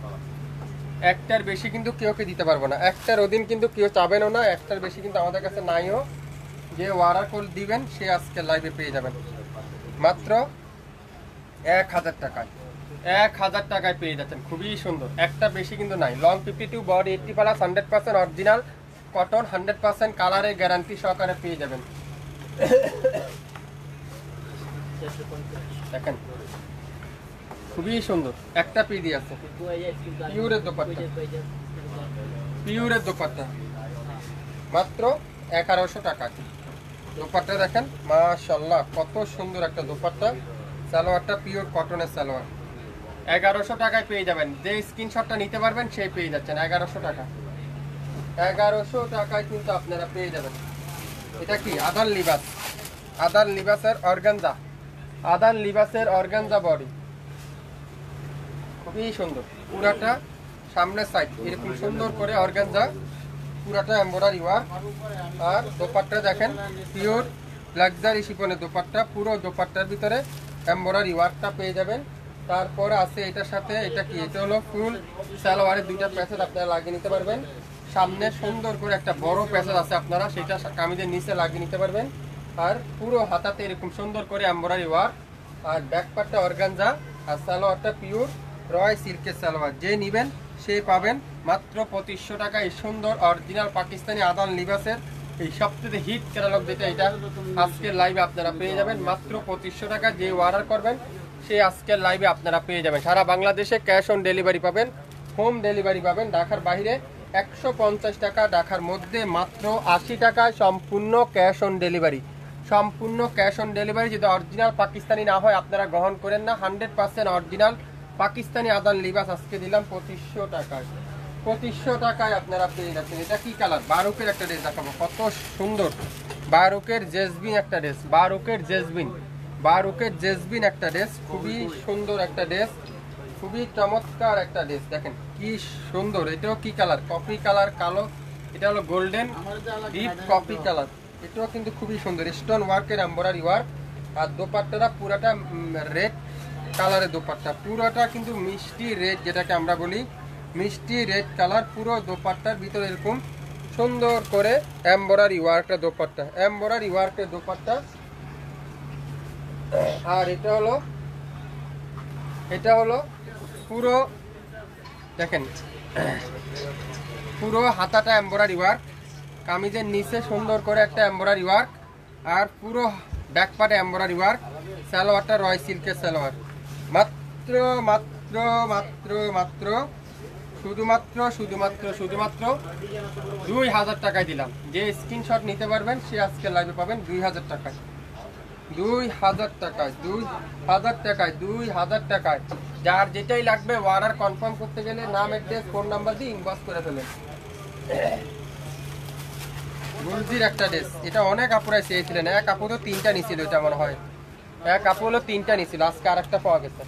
একটার বেশি কিন্তু কেউ দিতে পারবো না, একটার অধীন কিন্তু কেউ চাবেনও না, একটার বেশি কিন্তু আমাদের কাছে নাইও। যে অর্ডার করে দিবেন সে আজকে লাইভে পেয়ে যাবেন মাত্র 1000 টাকায়। 1000 টাকায় পেয়ে যাচ্ছেন, খুবই সুন্দর, একটা বেশি কিন্তু নাই। লং 52, বডি 80+, 100% অরিজিনাল কটন, 100% কালারের গ্যারান্টি সহকারে পেয়ে যাবেন। দেখেন খুবই সুন্দর, একটা পিডি আছে, পিওরের দোপাট্টা, পিওরের দোপাট্টা মাত্র 1100 টাকা। দোপাট্টা দেখেন মাশাআল্লাহ, কত সুন্দর একটা দোপাট্টা। সালোয়ারটা পিওর কটনের সালোয়ার, 1100 টাকায় পেয়ে যাবেন। যে স্ক্রিনশটটা নিতে পারবেন সেই পেয়ে যাচ্ছেন 1100 টাকা। 1100 টাকায় কিন্তু আপনারা পেয়ে যাবেন। এটা কি আদান লিবাস, আদান লিবাসের অর্গানজা, আদান লিবাসের অর্গানজা বডি, খুবই সুন্দর। পুরাটা সামনের সাইড এরকম সুন্দর করে অর্গানজা, পুরাটা এমব্রয়ডারি ওয়ার্ক। আর দোপাট্টা দেখেন পিওর লাক্সারি শিফনের দোপাট্টা, পুরো দোপাট্টার ভিতরে এমব্রয়ডারি ওয়ার্কটা পেয়ে যাবেন। তারপর আছে এটার সাথে, এটা কি, এটা হলো ফুল সালোয়ারের দুইটা প্যাচেজ আপনারা লাগিয়ে নিতে পারবেন। সামনে সুন্দর করে একটা বড় প্যাচেজ আছে, আপনারা সেটা কামিজের নিচে লাগিয়ে নিতে পারবেন। আর পুরো হাতাতে এরকম সুন্দর করে এমব্রয়ডারি ওয়ার্ক, আর ব্যাক পার্টটা অর্গানজা, আর সালোয়ারটা পিওর রয় সিল্কের সালোয়ার। যে নেবেন সে পাবেন মাত্র 2500 টাকায় সুন্দর অরিজিনাল পাকিস্তানি আদান লিবাসের এই সবথেকে হিট ক্যাটালগ যেটা, এটা আজকের লাইভে আপনারা পেয়ে যাবেন মাত্র 2500 টাকা। যে অর্ডার করবেন সে আজকের লাইভে আপনারা পেয়ে যাবেন। সারা বাংলাদেশে ক্যাশ অন ডেলিভারি পাবেন, হোম ডেলিভারি পাবেন। ঢাকার বাইরে 150 টাকা, ঢাকার মধ্যে মাত্র 80 টাকায় সম্পূর্ণ ক্যাশ অন ডেলিভারি। সম্পূর্ণ ক্যাশ অন ডেলিভারি। যদি অরিজিনাল পাকিস্তানি না হয় আপনারা গ্রহণ করেন না। 100% অরিজিনাল পাকিস্তানি আদান লিবাস আজকে দিলাম 2500 টাকায়। 2500 টাকায় আপনারা পেয়ে যাচ্ছেন। এটা কি কালার? বারুকের একটা ড্রেস দেখাবো, কত সুন্দর। বারুকের জেসবিন একটা ড্রেস, বারুকের জেসবিন একটা ড্রেস, খুবই সুন্দর একটা ড্রেস, খুবই চমৎকার একটা ড্রেস। দেখেন কি সুন্দর। এটাও কি কালার? কফি কালার, কালো। এটা হলো গোল্ডেন ডিপ কফি কালার। এটাও কিন্তু খুবই সুন্দর, স্টোন ওয়ার্কের এমব্রয়ডারি ওয়ার্ক। আর দোপাট্টাটা পুরাটা রেড কালারের দোপাট্টা, পুরোটা কিন্তু মিষ্টি রেড, যেটাকে আমরা বলি মিষ্টি রেড কালার। পুরো দোপাট্টার ভিতরে এরকম সুন্দর করে এমব্রয়ডারি ওয়ার্কের দোপাট্টা, এমব্রয়ডারি ওয়ার্কের দোপাট্টা। আর এটা হলো পুরো দেখেন, পুরো হাতাটা এমব্রয়ডারি ওয়ার্ক, কামিজের নিচে সুন্দর করে একটা এমব্রয়ডারি ওয়ার্ক, আর পুরো ব্যাক পার্টে এমব্রয়ডারি ওয়ার্ক। সালোয়ারটা রয় সিল্কের সালোয়ার। মাত্র মাত্র মাত্র মাত্র শুধুমাত্র 2000 টাকায় দিলাম। যে স্ক্রিনশট নিতে পারবেন সে আজকে লাইভে পাবেন 2000 টাকায়। 2000 টাকায়, 2000 টাকায়, 2000 টাকায়। যার যেটাই লাগবে অর্ডার কনফার্ম করতে গেলে নাম, অ্যাড্রেস, ফোন নাম্বার দিয়ে ইনবক্স করে ফেলেন। গুলজির একটা ড্রেস, এটা অনেক আপুরাই চেয়েছিলেন। এক আপু তো 3টা নিছিল, এটা মনে হয় এক আপু হলো 3টা নিছিল, আজকে আরেকটা পাওয়া গেছে।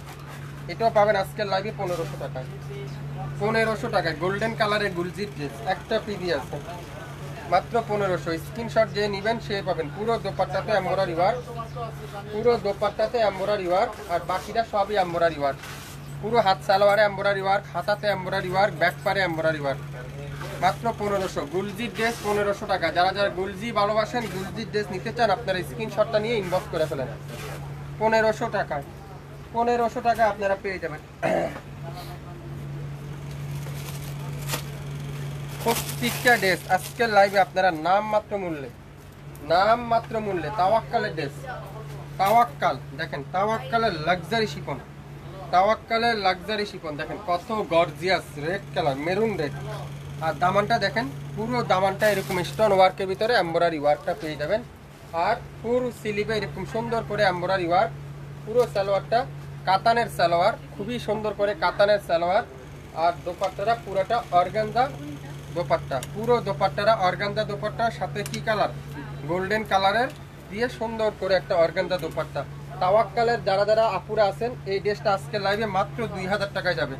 এটাও পাবেন আজকের লাইভে 1500 টাকায়। 1500 টাকায় গোল্ডেন কালারের গুলজির ড্রেস, একটা পিডি আছে মাত্র 1500। স্ক্রিনশট যে নেবেন সে পাবেন। পুরো দোপাট্টাতে এমব্রয়ডারি ওয়ার্ক, পুরো দোপাট্টাতে এমব্রয়ডারি ওয়ার্ক, আর বাকিটা সবই এমব্রয়ডারি ওয়ার্ক। পুরো হাত সালোয়ারে এমব্রয়ডারি ওয়ার্ক, হাতাতে এমব্রয়ডারি ওয়ার্ক, ব্যাক পারে এমব্রয়ডারি ওয়ার্ক। মাত্র 1500। গুলজির ড্রেস 1500 টাকা। যারা যারা গুলজি ভালোবাসেন, গুলজির ড্রেস নিতে চান, আপনারা স্ক্রিনশটটা নিয়ে ইনবক্স করে ফেলেন। 1500 টাকায়, 1500 টাকা আপনারা পেয়ে যাবেন। প্রত্যেকটা ড্রেস আজকের লাইভে আপনারা নামমাত্র মূল্যে তাওয়াক্কালের ড্রেস, তাওয়াক্কাল। দেখেন তাওয়াক্কালের লাক্সারি শিফন, তাওয়াক্কালের লাক্সারি শিফন। দেখেন কত gorgeous red colour, maroon red. আর দামানটা দেখেন, পুরো দামানটা এরকম স্টোন ওয়ার্কের ভিতরে এমব্রয়ডারি ওয়ার্কটা পেয়ে যাবেন। আর পুরো স্লিভে এরকম সুন্দর করে এমব্রয়ডারি ওয়ার্ক। পুরো সালোয়ারটা কাতানের সালোয়ার, খুবই সুন্দর করে কাতানের সালোয়ার। আর দোপাট্টাটা পুরোটা অর্গানজা দোপাট্টা, পুরো দোপাট্টারা অর্গানজা দোপাট্টার সাথে কি কালার? গোল্ডেন কালারের দিয়ে সুন্দর করে একটা অর্গানজা দোপাট্টা। তাওয়াক্কালের যারা যারা আপুরা আছেন, এই ড্রেসটা আজকে লাইভে মাত্র 2000 টাকায় যাবে।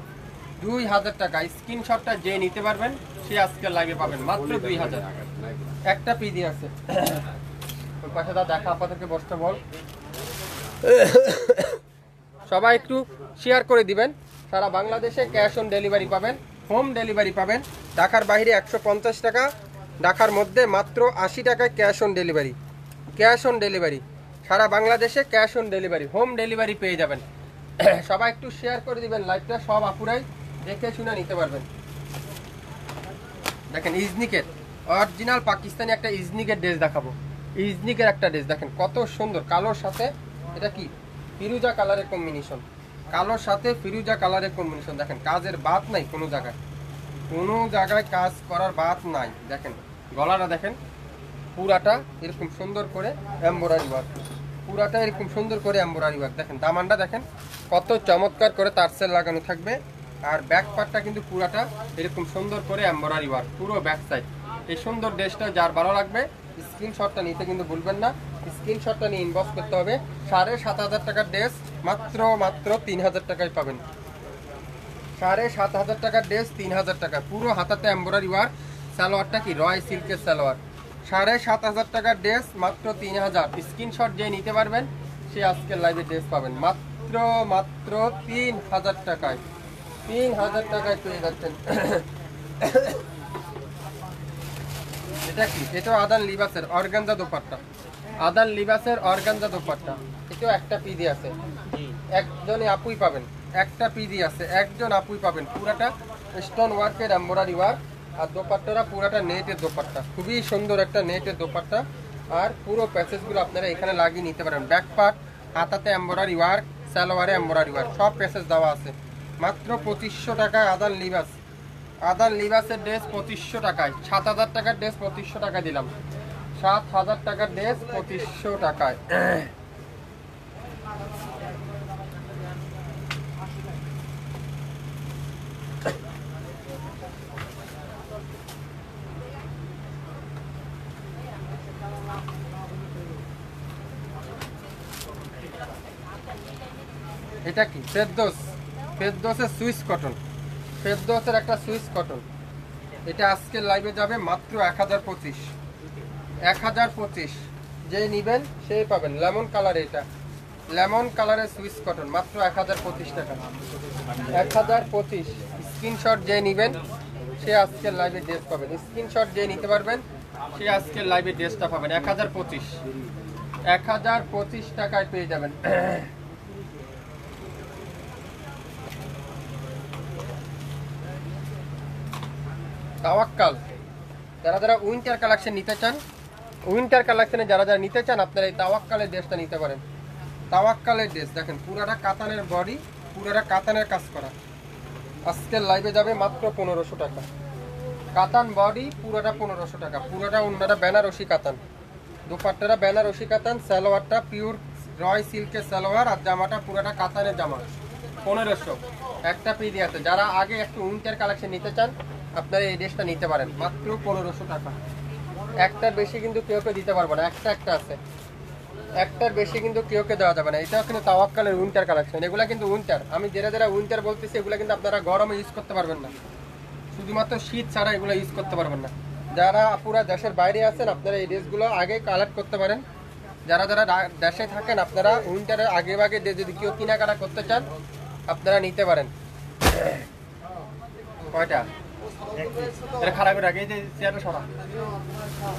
2000 টাকা। স্ক্রিনশটটা যে নিতে পারবেন সে আজকে লাইভে পাবেন মাত্র 2000। একটা পিডি আছে ওই পাশে, দা দেখা আপনাদেরকে বসতে বল। সবাই একটু শেয়ার করে দিবেন। সারা বাংলাদেশে ক্যাশ অন ডেলিভারি পাবেন, হোম ডেলিভারি পাবেন। ঢাকার বাইরে 150 টাকা, ঢাকার মধ্যে মাত্র 80 টাকায় cash on delivery. Cash on delivery সারা বাংলাদেশে cash on delivery, home delivery পেয়ে যাবেন। সবাই একটু শেয়ার করে দিবেন লাইভটা, সব আপুরাই দেখে শুনে নিতে পারবেন। দেখেন ইজনিকের অরিজিনাল পাকিস্তানি একটা ইজনিকের ড্রেস দেখাবো। ইজনিকের একটা ড্রেস দেখেন কত সুন্দর, কালোর সাথে এটা কি ফিরুজা কালারের কম্বিনেশন, কালোর সাথে ফিরুজা কালারের কম্বিনেশন। দেখেন কাজের বাদ নাই কোনো জায়গায়, কোনো জায়গায় কাজ করার বাদ নাই। দেখেন গলাটা দেখেন, পুরাটা এরকম সুন্দর করে এমব্রয়ডারি ওয়ার্ক, পুরাটা এরকম সুন্দর করে এমব্রয়ডারি ওয়ার্ক। দেখেন দামানটা দেখেন কত চমৎকার করে তারসেল লাগানো থাকবে। আর ব্যাক পার্টটা কিন্তু পুরাটা এরকম সুন্দর করে এমব্রয়ডারি ওয়ার্ক, পুরো ব্যাক সাইড। এই সুন্দর ড্রেসটা যার ভালো লাগবে স্ক্রিনশটটা নিতে কিন্তু ভুলবেন না। স্ক্রিনশটটা নিয়ে ইনবক্স করতে হবে। 7500 টাকার ড্রেস মাত্র 3000 টাকায় পাবেন। 7500 টাকার ড্রেস 3000 টাকা। পুরো হাতাতে এমব্রয়ডারি ওয়ার্ক, সালোয়ারটা কি রয় সিল্কের সালোয়ার। 7500 টাকার ড্রেস মাত্র 3000। স্ক্রিনশট যে নিতে পারবেন সে আজকের লাইভে ড্রেস পাবেন মাত্র 3000 টাকায়। 3000 টাকায় পেয়ে যাচ্ছেন। এটা কি? এটাও আদান লিবাসের অর্গানজা দোপাট্টা, আদান লিবাসের অর্গানজা দোপাট্টা। এটাও একটা পিডি আছে, একজনই আপুই পাবেন। একটা পিডি আছে, একজন আপুই পাবেন। পুরাটা স্টোন ওয়ার্কের এমব্রয়ডারি ওয়ার্ক, আর দোপাট্টাটা পুরোটা নেটের দোপাট্টা, খুবই সুন্দর একটা নেটের দোপাট্টা। আর পুরো প্যাসেজগুলো আপনারা এখানে লাগিয়ে নিতে পারেন। ব্যাক পার্ট, হাতাতে এমব্রয়ডারি ওয়ার্ক, সালোয়ারে এমব্রয়ডারি ওয়ার্ক, সব প্যাসেজ দেওয়া আছে। মাত্র 2500 টাকায় আদান লিবাস। আদান লিবাসের ড্রেস 2500 টাকায়। 7000 টাকার ড্রেস 2500 টাকায় দিলাম। 7000 টাকার ড্রেস 2500 টাকায়। এটা কি ফেরদৌস, ফেরদৌসের সুইস কটন, ফেরদৌসের একটা সুইস কটন। এটা আজকের লাইভে যাবে মাত্র 1025। 1025 যে নিবেন সেই পাবেন। লেমন কালার, এটা লেমন কালারের সুইস কটন, মাত্র 1025 টাকা। 1025 স্ক্রিনশট যে নিবেন সে আজকের লাইভে ড্রেস পাবেন। স্ক্রিনশট যে নিতে পারবেন সে আজকের লাইভে ড্রেসটা পাবেন। 1025 1025 টাকায় পেয়ে যাবেন। তাওয়াক্কাল, যারা যারা উইন্টার কালেকশন নিতে চান, উইন্টার কালেকশনে যারা যারা নিতে চান আপনারা এই তাওয়াক্কালের ড্রেসটা নিতে পারেন। তাওয়াক্কালের ড্রেস দেখেন, পুরাটা কাতানের বডি, পুরাটা কাতানের কাজ করা। আজকের লাইভে যাবে মাত্র 1500 টাকা। কাতান বডি, পুরাটা 1500 টাকা। পুরাটা অন্যটা বেনারসি কাতান, দুপাট্টাটা বেনারসি কাতান, সালোয়ারটা পিওর রয় সিল্কের সালোয়ার, আর জামাটা পুরাটা কাতানের জামা। 1500 একটা পিডি আছে। যারা আগে একটু উইন্টার কালেকশন নিতে চান আপনারা এই ড্রেসটা নিতে পারেন মাত্র 1500 টাকা। একটার বেশি কিন্তু কেউ দিতে পারবো না, একটা আছে, একটার বেশি কিন্তু কেউ দেওয়া যাবে না। এটাও কিন্তু তাওয়াক্কালের উইন্টার কালেকশন। এগুলা কিন্তু উইন্টার, আমি যারা যারা উইন্টার বলতেছি এগুলো কিন্তু আপনারা গরমে ইউজ করতে পারবেন না, শুধুমাত্র শীত ছাড়া এগুলো ইউজ করতে পারবেন না। যারা পুরা দেশের বাইরে আছেন আপনারা এই ড্রেসগুলো আগে কালেক্ট করতে পারেন। যারা যারা দেশে থাকেন আপনারা উইন্টারের আগে ভাগে যদি কেউ কেনাকাটা করতে চান আপনারা নিতে পারেন। কয়টা এটা খারাপের আগে যে চেয়ারটা সরা,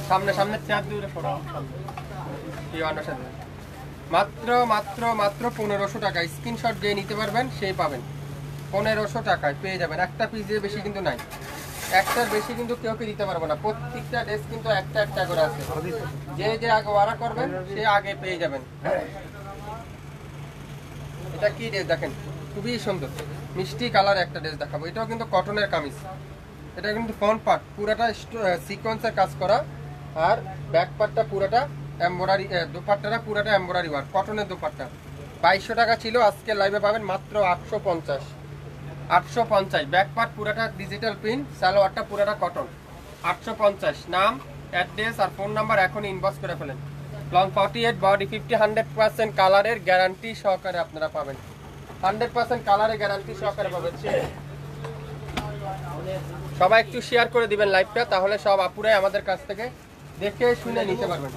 সামনে সামনে চেয়ার দুটো সরা, মাত্র মাত্র মাত্র 1500 টাকা। স্ক্রিনশট যে নিতে পারবেন সেই পাবেন 1500 টাকায় পেয়ে যাবেন। একটা পিস দিয়ে বেশি কিন্তু নাই, একটার বেশি কিন্তু কেউ দিতে পারবো না। প্রত্যেকটা ড্রেস কিন্তু একটা একটা করে আছে, যে যে আগে অর্ডার করবেন সে আগে পেয়ে যাবেন। এটা কি ড্রেস দেখেন, খুবই সুন্দর মিষ্টি কালার একটা ড্রেস দেখাবো। এটাও কিন্তু কটনের কামিজ, এটা কিন্তু ফ্রন্ট পার্ট পুরাটা সিকোয়েন্সের কাজ করা, আর ব্যাক পার্টটা পুরাটা এমব্রয়ডারি, দোপাট্টাটা পুরাটা এমব্রয়ডারি ওয়ার্ক, কটনের দোপাট্টা। 2200 টাকা ছিল, আজকে লাইভে পাবেন মাত্র 850। 850 ব্যাক পার্ট পুরাটা ডিজিটাল প্রিন্ট, সালোয়ারটা পুরাটা কটন। 850 নাম, অ্যাড্রেস আর ফোন নাম্বার এখন ইনবক্স করে ফেলেন। লং 48, বডি 50, 100% কালারের গ্যারান্টি সহকারে আপনারা পাবেন। 100% কালারের গ্যারান্টি সহকারে পাবেন। সবাই একটু শেয়ার করে দিবেন লাইভটা, তাহলে সব আপুরাই আমাদের কাছ থেকে দেখে শুনে নিতে পারবেন।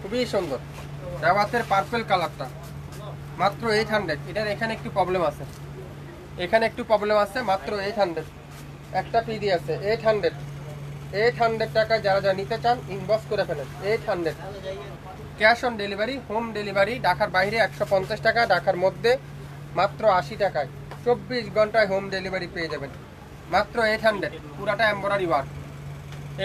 খুবই সুন্দর রাওয়াতের পার্পল কালারটা, মাত্র 800। এটার এখানে একটু প্রবলেম আছে, এখানে একটু প্রবলেম আছে, মাত্র 800। একটা পিডি আছে 800। 800 টাকা যারা যারা নিতে চান ইনবক্স করে ফেলেন। 800 cash on delivery, home delivery. ঢাকার বাইরে 150 টাকা, ঢাকার মধ্যে মাত্র 80 টাকায় 24 ঘন্টায় হোম ডেলিভারি পেয়ে যাবেন। মাত্র 800, পুরাটা এমব্রয়ডারি ওয়ার্ক।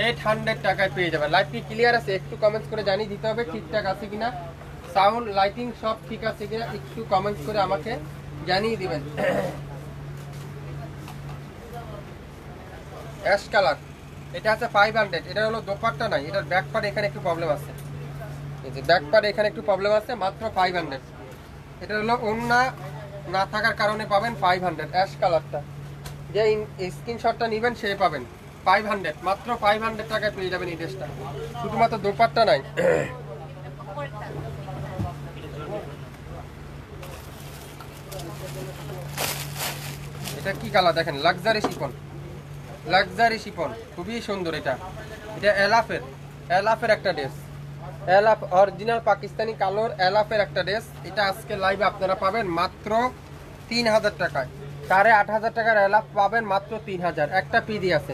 800 টাকায় পেয়ে যাবেন। লাইভটি ক্লিয়ার আছে? একটু কমেন্টস করে জানিয়ে দিতে হবে ঠিকঠাক আছে কিনা, সাউন্ড লাইটিং সব ঠিক আছে কিনা একটু কমেন্টস করে আমাকে জানিয়ে দিবেন। অ্যাশ কালার, এটা আছে 500। এটা হলো দোপাট্টা নাই, এটার ব্যাক পার্ট এখানে একটু প্রবলেম আছে, এই যে ব্যাক পার্ট এখানে একটু প্রবলেম আছে, মাত্র 500। এটা হলো ওন্না না থাকার কারণে পাবেন 500। অ্যাশ কালারটা যে স্ক্রিনশটটা নেবেন সে পাবেন 500, মাত্র 500 টাকায় পেয়ে যাবেন এই ড্রেসটা। শুধুমাত্র দোপাট্টা নাই। এটা কি কালার দেখেন, লাক্সারি শিফন, লাক্সারি শিফন, খুবই সুন্দর। এটা এটা এলাফের একটা ড্রেস, এলাফ অরিজিনাল পাকিস্তানি কালোর এলাফের একটা ড্রেস। এটা আজকে লাইভে আপনারা পাবেন মাত্র 3000 টাকায়। 8500 টাকার এলাফ পাবেন মাত্র 3000। একটা পিডি আছে,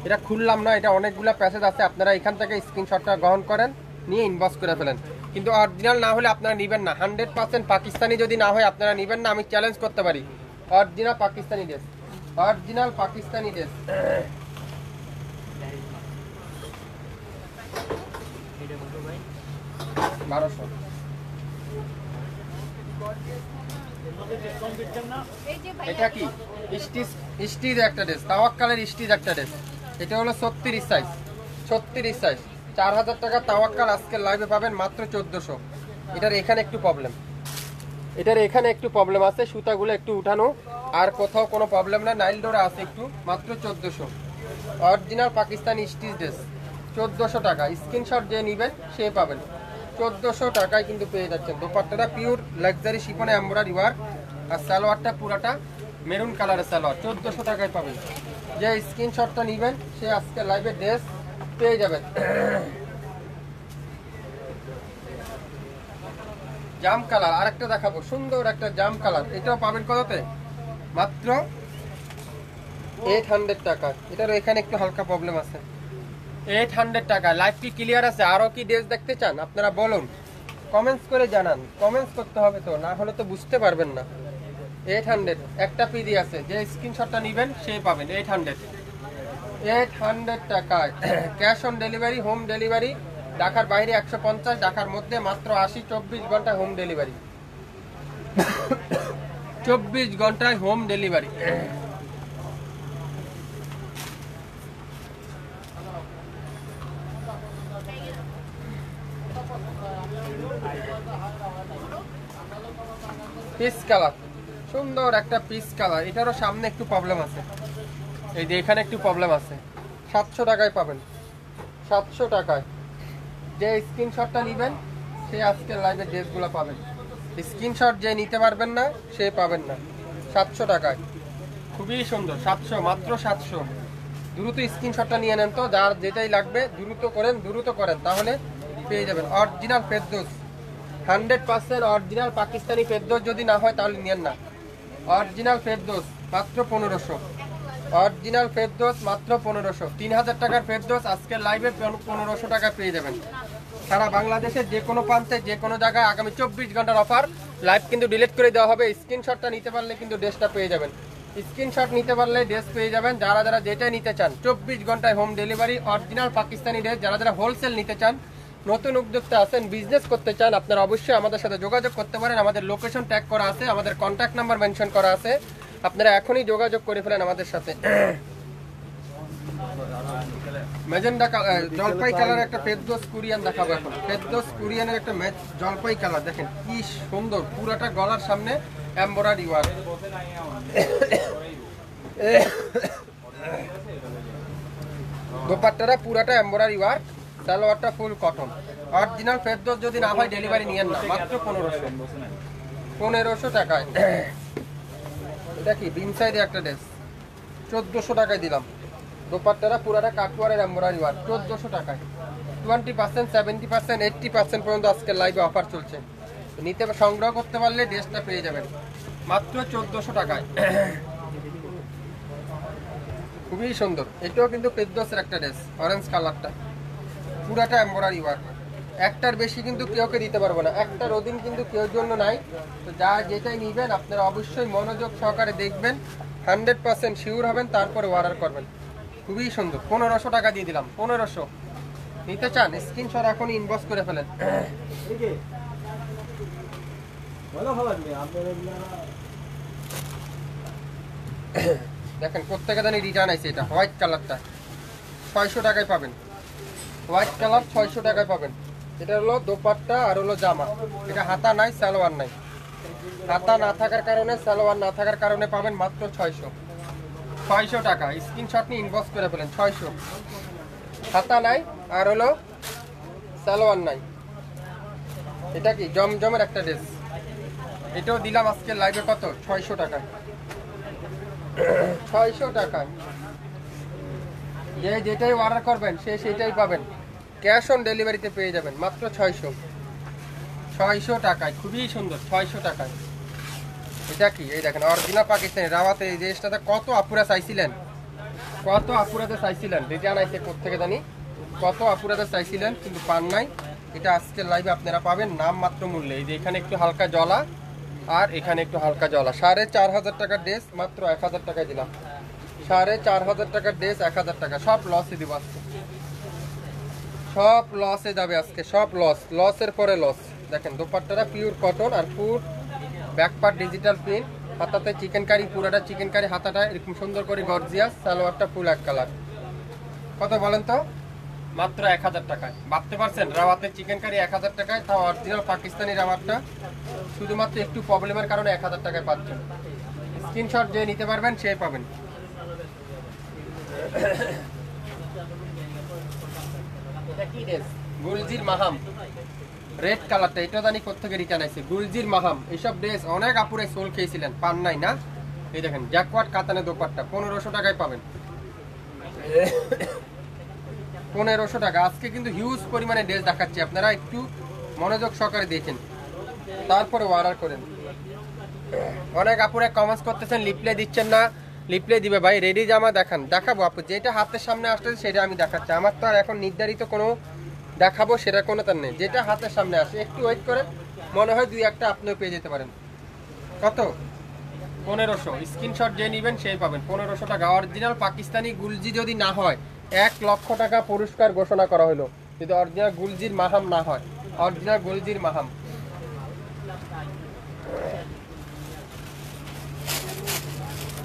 এটা খুললাম না, এটা অনেকগুলো প্যাসেজ আছে। আপনারা এখান থেকে স্ক্রিনশটটা গ্রহণ করেন, নিয়ে ইনবক্স করে ফেলেন। কিন্তু অরিজিনাল না হলে আপনারা নেবেন না। 100% পাকিস্তানি যদি না হয় আপনারা নেবেন না, আমি চ্যালেঞ্জ করতে পারি। Original Pakistani dress, original Pakistani dress. 1200। এটা কি স্টিচ একটা ড্রেস, তাওয়াক্কালের স্টিচ একটা ড্রেস। এটা হলো 36 সাইজ, 36 সাইজ। 4000 টাকা তাওয়াক্কাল আজকে লাইভে পাবেন মাত্র 1400। এটার এখানে একটু প্রবলেম, এটার এখানে একটু প্রবলেম আছে, সুতাগুলো একটু উঠানো, আর কোথাও কোনো প্রবলেম না। নাইল ডোরা আছে একটু, মাত্র 1400। অরিজিনাল পাকিস্তানি স্টিচ ড্রেস 1400 টাকা। স্ক্রিনশট যে নেবেন সে পাবেন 1400 টাকায় কিন্তু পেয়ে যাচ্ছেন। দোপাট্টাটা পিওর লাক্সারি শিফনে এমব্রয়ডারি ওয়ার্ক, আর সালোয়ারটা পুরাটা মেরুন কালারের সালোয়ার। 1400 টাকায় পাবেন। যে স্ক্রিনশটটা নেবেন সে আজকে লাইভে ড্রেস পেয়ে যাবেন। জাম কালার আরেকটা দেখাবো, সুন্দর একটা জাম কালার। এটাও পাবেন কততে? মাত্র 800 টাকা। এটার এখানে একটু হালকা প্রবলেম আছে। 800 টাকা। লাইভ কি ক্লিয়ার আছে? আরো কি ড্রেস দেখতে চান আপনারা বলুন, কমেন্টস করে জানান। কমেন্টস করতে হবে তো, না হলে তো বুঝতে পারবেন না। 800 একটা পিডি আছে, যে স্ক্রিনশটটা নেবেন সে পাবেন 800 টাকায়। Cash on delivery, home delivery. ঢাকার বাইরে 150, ঢাকার মধ্যে মাত্র 80। 24 ঘন্টায় হোম ডেলিভারি, 24 ঘন্টায় হোম ডেলিভারি। পিস কালার, সুন্দর একটা পিস কালার। এটারও সামনে একটু প্রবলেম আছে, এই যে এখানে একটু প্রবলেম আছে। 700 টাকায় পাবেন, 700 টাকায়। যে স্ক্রিনশটটা নেবেন সে আজকের লাইভে ড্রেসগুলো পাবেন। স্ক্রিনশট যে নিতে পারবেন না সে পাবেন না। 700 টাকায় খুবই সুন্দর। 700, মাত্র 700। দ্রুত স্ক্রিনশটটা নিয়ে নেন তো, যার যেটাই লাগবে দ্রুত করেন, তাহলে পেয়ে যাবেন। অরিজিনাল ফেরদৌস, 100% অরিজিনাল পাকিস্তানি ফেরদৌস যদি না হয় তাহলে নিয়েন না। অরিজিনাল ফেরদৌস মাত্র 1500। অরিজিনাল ফেরদৌস মাত্র 1500। 3000 টাকার ফেরদৌস আজকের লাইভে 1500 টাকা পেয়ে যাবেন। সারা বাংলাদেশের যে কোনো প্রান্তে যে কোনো জায়গায় আগামী 24 ঘন্টার অফার। লাইভ কিন্তু ডিলিট করে দেওয়া হবে। স্ক্রিনশটটা নিতে পারলে কিন্তু ড্রেসটা পেয়ে যাবেন। স্ক্রিনশট নিতে পারলে ড্রেস পেয়ে যাবেন। যারা যারা যেটা নিতে চান 24 ঘন্টায় home delivery. Original Pakistani dress. যারা যারা হোলসেল নিতে চান, নতুন উদ্যোক্তা আছেন, বিজনেস করতে চান, আপনারা অবশ্যই আমাদের সাথে যোগাযোগ করতে পারেন। আমাদের লোকেশন ট্যাগ করা আছে, আমাদের কন্ট্যাক্ট নাম্বার মেনশন করা আছে। আপনারা এখনই যোগাযোগ করে ফেলেন আমাদের সাথে। ম্যাজেন্ডা কালার, জলপাই কালার একটা ফেরদৌস কুরিয়ান দেখাবো এখন। ফেরদৌস কুরিয়ানের একটা জলপাই কালার, দেখেন কি সুন্দর। পুরাটা গলার সামনে এমব্রয়ডারি ওয়ার্ক। দোপাট্টাটা পুরাটা এমব্রয়ডারি ওয়ার্ক, সালোয়ারটা ফুল কটন। অরিজিনাল ফেরদৌস যদি না হয় ডেলিভারি নিয়েন না, মাত্র 1500 টাকায়। এটা কি বিন সাইডে একটা ড্রেস, 1400 টাকায় দিলাম। দোপাট্টাটা পুরাটা কাটওয়ারের এমব্রয়ডারি ওয়ার্ক, 1400 টাকায়। 20%, 70%, 80% পর্যন্ত আজকের লাইভে অফার চলছে। নিতে সংগ্রহ করতে পারলে ড্রেসটা পেয়ে যাবেন মাত্র 1400 টাকায়। খুবই সুন্দর। এটাও কিন্তু ফেরদৌসের একটা ড্রেস, অরেঞ্জ কালারটা, পুরাটা এমব্রয়ডারি ওয়ার্ক। একটার বেশি কিন্তু কেউকে দিতে পারবো না, একটার অধীন কিন্তু কেউর জন্য নাই। তো যা যেটাই নিবেন আপনারা অবশ্যই মনোযোগ সহকারে দেখবেন, 100% শিওর হবেন, তারপরে অর্ডার করবেন। খুবই সুন্দর। 1500 টাকা দিয়ে দিলাম। 1500 নিতে চান স্ক্রিনশট এখনই ইনবক্স করে ফেলেন। দেখেন প্রত্যেকে জানি রিটার্ন আছে। এটা হোয়াইট কালারটা 600 টাকায় পাবেন। হোয়াইট কালার 600 টাকায় পাবেন। এটা হলো দোপাট্টা আর হলো জামা। এটা হাতা নাই, সালোয়ার নাই। হাতা না থাকার কারণে, সালোয়ার না থাকার কারণে পাবেন মাত্র 600 টাকা। স্ক্রিনশট নিয়ে ইনবক্স করে ফেলেন। 600, হাতা নাই আর হলো সালোয়ার নাই। এটা কি জমজমের একটা ড্রেস। এটাও দিলাম আজকে লাইভে কত? 600 টাকা। 600 টাকায় যে যেটাই অর্ডার করবেন সে সেটাই পাবেন। ক্যাশ অন ডেলিভারিতে পেয়ে যাবেন মাত্র 600 টাকায়। খুবই সুন্দর। 600 টাকায়। এটা কি এই দেখেন অরিজিনাল পাকিস্তানি রাওয়াতে। এই জিনিসটাতে কত আপুরা চাইছিলেন, কত আপুরাতে চাইছিলেন। রিটার্ন আইছে কোত্থেকে জানি, কত আপুরাতে চাইছিলেন কিন্তু পান নাই। এটা আজকের লাইভে আপনারা পাবেন নামমাত্র মূল্যে। এই যে এখানে একটু হালকা জলা আর এখানে একটু হালকা জলা, 4,500 টাকার ড্রেস মাত্র 1000 টাকায় দিলাম। 4,500 টাকার ড্রেস 1000 টাকা, সব লসে দিব আজকে, সব লসে যাবে আজকে, সব লসের পরে লস। দেখেন দোপাট্টাটা পিওর কটন আর full back part digital print, হাতাতে চিকেন কারি, পুরাটা চিকেন কারি, হাতাটা এরকম সুন্দর করে গর্জিয়াস, সালোয়ারটা ফুল এক কালার। কত বলেন তো? মাত্র 1000 টাকায়। ভাবতে পারছেন রাওয়াতের চিকেন কারি 1000 টাকায়, তাও অরিজিনাল পাকিস্তানি রাওয়াতটা শুধুমাত্র একটু প্রবলেমের কারণে 1000 টাকায় পাচ্ছেন। স্ক্রিনশট যে নিতে পারবেন সে পাবেন। এটা কি ড্রেস? গুলজির মাহাম, রেড কালারটা, এটা জানি কোত্থেকে রিটার্ন আছে। গুলজির মাহাম, এইসব ড্রেস অনেক আপুরে সোল খেয়েছিলেন, পান নাই না? এই দেখেন জ্যাকওয়াট কাতানে দোপাট্টা 1500 টাকায় পাবেন। 1500 টাকা। আজকে কিন্তু হিউজ পরিমাণে ড্রেস দেখাচ্ছি, আপনারা একটু মনোযোগ সহকারে দেখেন, তারপরে অর্ডার করেন। অনেক আপুরে কমেন্টস করতেছেন লিপ্লে দিচ্ছেন না, লিপ্লে দিবে ভাই, রেডি জামা দেখান। দেখাবো আপু, যেটা হাতের সামনে আসতেছে সেটা আমি দেখাচ্ছি। আমার তো আর এখন নির্ধারিত কোনো দেখাবো সেটা কোনো তার নেই, যেটা হাতের সামনে আসে একটু ওয়েট করে, মনে হয় 2-1টা আপনিও পেয়ে যেতে পারেন। কত? 1500। স্ক্রিনশট যে নেবেন সেই পাবেন 1500 টাকা। অরিজিনাল পাকিস্তানি গুলজি যদি না হয় 1 লক্ষ টাকা পুরস্কার ঘোষণা করা হলো, যদি অরিজিনাল গুলজির মাহাম না হয়। অরিজিনাল গুলজির মাহাম।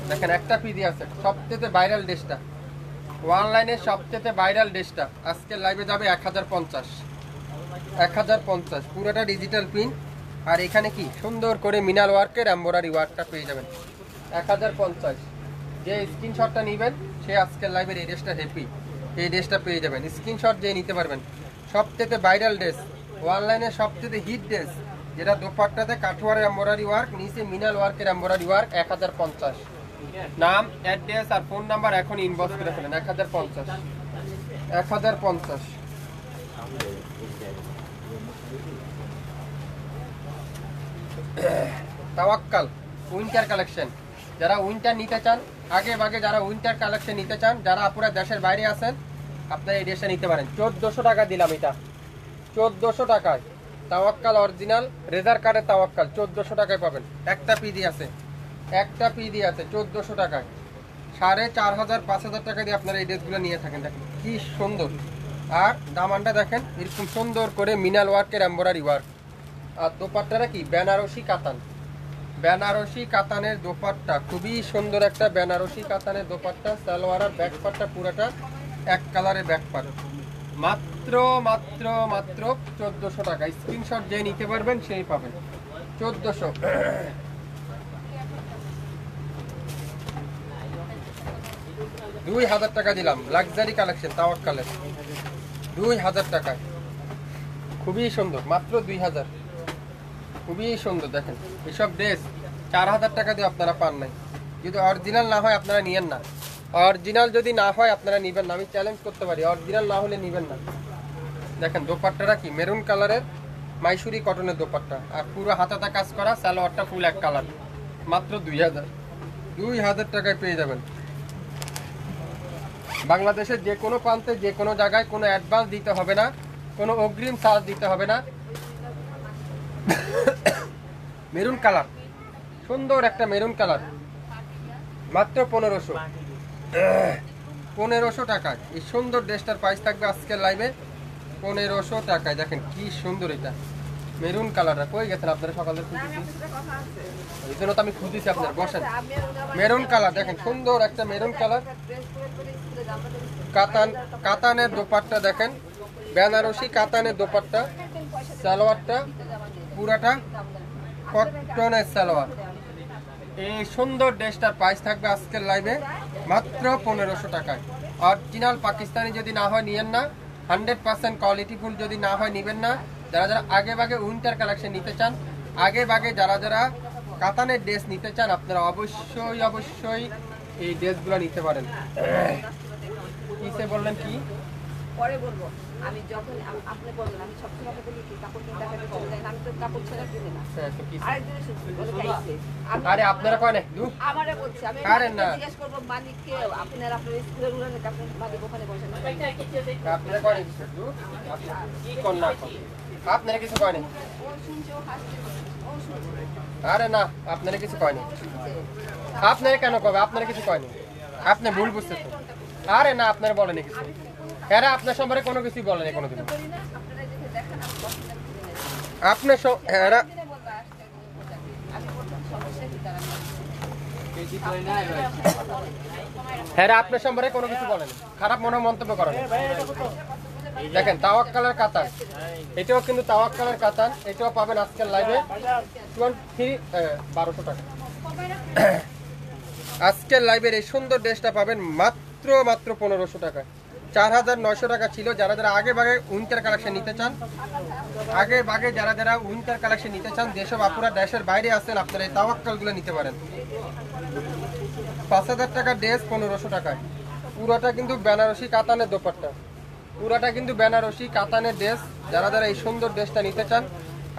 দেখেন একটা পিডি আছে, সবচেয়ে ভাইরাল ড্রেসটা, অনলাইনে সবচেয়ে ভাইরাল ড্রেসটা আজকে লাইভে যাবে 1050। 1050 পুরোটা ডিজিটাল প্রিন্ট, আর এখানে কি সুন্দর করে মিনাল ওয়ার্কের এমব্রয়ডারি ওয়ার্কটা পেয়ে যাবেন 1050। যে স্ক্রিনশটটা নেবেন সে আজকের লাইভের এই ড্রেসটা হ্যাপি, এই ড্রেসটা পেয়ে যাবেন। স্ক্রিনশট যে নিতে পারবেন। সবচেয়ে ভাইরাল ড্রেস, অনলাইনে সবচেয়ে হিট ড্রেস, যেটা দোপাট্টাতে কাঠুয়ারের এমব্রয়ডারি ওয়ার্ক, নিচে মিনাল ওয়ার্কের এমব্রয়ডারি ওয়ার্ক। 1050। নাম, অ্যাড্রেস আর ফোন নাম্বার এখন ইনবক্স করে ফেলেন। 1050। 1050। তাওয়াক্কাল উইন্টার কালেকশন, যারা উইন্টার নিতে চান, আগে ভাগে যারা উইন্টার কালেকশন নিতে চান, যারা আপুরা দেশের বাইরে আছেন, আপনারা এই ড্রেসটা নিতে পারেন। 1400 টাকা দিলাম এটা, 1400 টাকায় তাওয়াক্কাল অরিজিনাল রেজার কার্ডের তাওয়াক্কাল 1400 টাকায় পাবেন। একটা পিডি আছে, একটা পিডি আছে 1400 টাকায়। 4500-5000 টাকা দিয়ে আপনারা এই ড্রেসগুলো নিয়ে থাকেন। দেখেন কি সুন্দর, আর দামানটা দেখেন এরকম সুন্দর করে মিনাল ওয়ার্কের এমব্রয়ডারি ওয়ার্ক। আর দোপাট্টাটা কি বেনারসি কাতান, বেনারসি কাতানের দোপাট্টা, খুবই সুন্দর একটা বেনারসি কাতানের দোপাট্টা। সালোয়ার আর ব্যাক পার্টটা পুরোটা এক কালারের ব্যাক পার্ট। মাত্র মাত্র মাত্র 1400 টাকা। স্ক্রিনশট যে নিতে পারবেন সেই পাবেন 1400। 2000 টাকা দিলাম, লাক্সারি কালেকশন তাওয়াক্কালের 2000 টাকায়, খুবই সুন্দর, মাত্র 2000। খুবই সুন্দর। দেখেন এসব ড্রেস 4000 টাকা দিয়ে আপনারা পান নাই। যদি অরিজিনাল না হয় আপনারা নিয়েন না, অরিজিনাল যদি না হয় আপনারা নিবেন না, আমি চ্যালেঞ্জ করতে পারি, অরিজিনাল না হলে নিবেন না। দেখেন দোপাট্টাটা কি মেরুন কালারের মাইসুরি কটনের দোপাট্টা, আর পুরো হাতাটা কাজ করা, সালোয়ারটা ফুল এক কালার। মাত্র 2000। 2000 টাকায় পেয়ে যাবেন। বাংলাদেশের যে কোনো প্রান্তে যে কোনো জায়গায় কোনো অ্যাডভান্স দিতে হবে না, কোনো অগ্রিম চার্জ দিতে হবে না। মেরুন কালার, সুন্দর একটা মেরুন কালার, মাত্র 1500। 1500 টাকায় এই সুন্দর ড্রেসটার প্রাইস থাকবে আজকের লাইভে 1500 টাকায়। দেখেন কি সুন্দর এটা মেরুন কালারটা। কই গেছেন আপনারা সকালে? এই জন্য তো আমি খুঁজেছি, আপনার বসেন। মেরুন কালার দেখেন, সুন্দর একটা মেরুন কালার, কাতানের দোপাট্টা দেখেন, বেনারসি কাতানের দোপাট্টা, সালোয়ারটা পুরাটা কটনের সালোয়ার। এই সুন্দর ড্রেসটার প্রাইস থাকবে আজকের লাইভে মাত্র 1500 টাকায়। অরিজিনাল পাকিস্তানি যদি না হয় নিয়েন না, 100% কোয়ালিটিফুল যদি না হয় নিবেন না। যারা যারা আগে ভাগে উইন্টার কালেকশন নিতে চান, আগে ভাগে যারা যারা কাতানের ড্রেস নিতে চান, আপনারা অবশ্যই অবশ্যই এই ড্রেসগুলো নিতে পারেন। কিসে বললেন কি? পরে বলবো। আমি যখন আপনি বলবেন, আমি সবসময় আপনাকে বলি কি কাপড় কিনতে টাকা চলে যায় না, আমি তো কাপড় ছেড়ে কিনি না। আরেকদিন বলে গাইছে আরে আপনারা কয় না আমারে বলছে, আমি জিজ্ঞেস করবো মালিককে, আপনার স্কুলের উড়ানে আপনার মালিক ওখানে বসেন, আপনারা কয় না কি কোন না আপনারা কিছু কয় না। ও শুনছে, ও হাসছে, ও শুনছে। আরে না, আপনারা কিছু কয় না। আপনারা কেন কবে? আপনারা কিছু কয় না, আপনি ভুল বুঝতেছেন। আরে না, আপনারা বলেন কিছু, এরা আপনার সম্পর্কে কোনো কিছুই বলেন কোনোদিন। আপনার এরা হ্যাঁ আপনার সম্পর্কে কোনো কিছু বলেন, খারাপ মনে মন্তব্য করেন। দেখেন তাওয়াক্কালের কাতান, এটাও কিন্তু তাওয়াক্কালের কাতান, এটাও পাবেন আজকের লাইভে 1200 টাকা। আজকের লাইভের এই সুন্দর ড্রেসটা পাবেন মাত্র 1500 টাকা। 4900 টাকা ছিল। যারা যারা আগে ভাগে উইন্টার কালেকশন নিতে চান, আগে ভাগে যারা উইন্টার কালেকশন নিতে চান, যেসব আপুরা দেশের বাইরে আছেন, আপনারা এই তাওয়াক্কালগুলো নিতে পারেন। 5000 টাকা ড্রেস 1500 টাকায়। পুরোটা কিন্তু বেনারসি কাতানের দোপাট্টা, পুরোটা কিন্তু বেনারসি কাতানের ড্রেস। যারা যারা এই সুন্দর ড্রেসটা নিতে চান,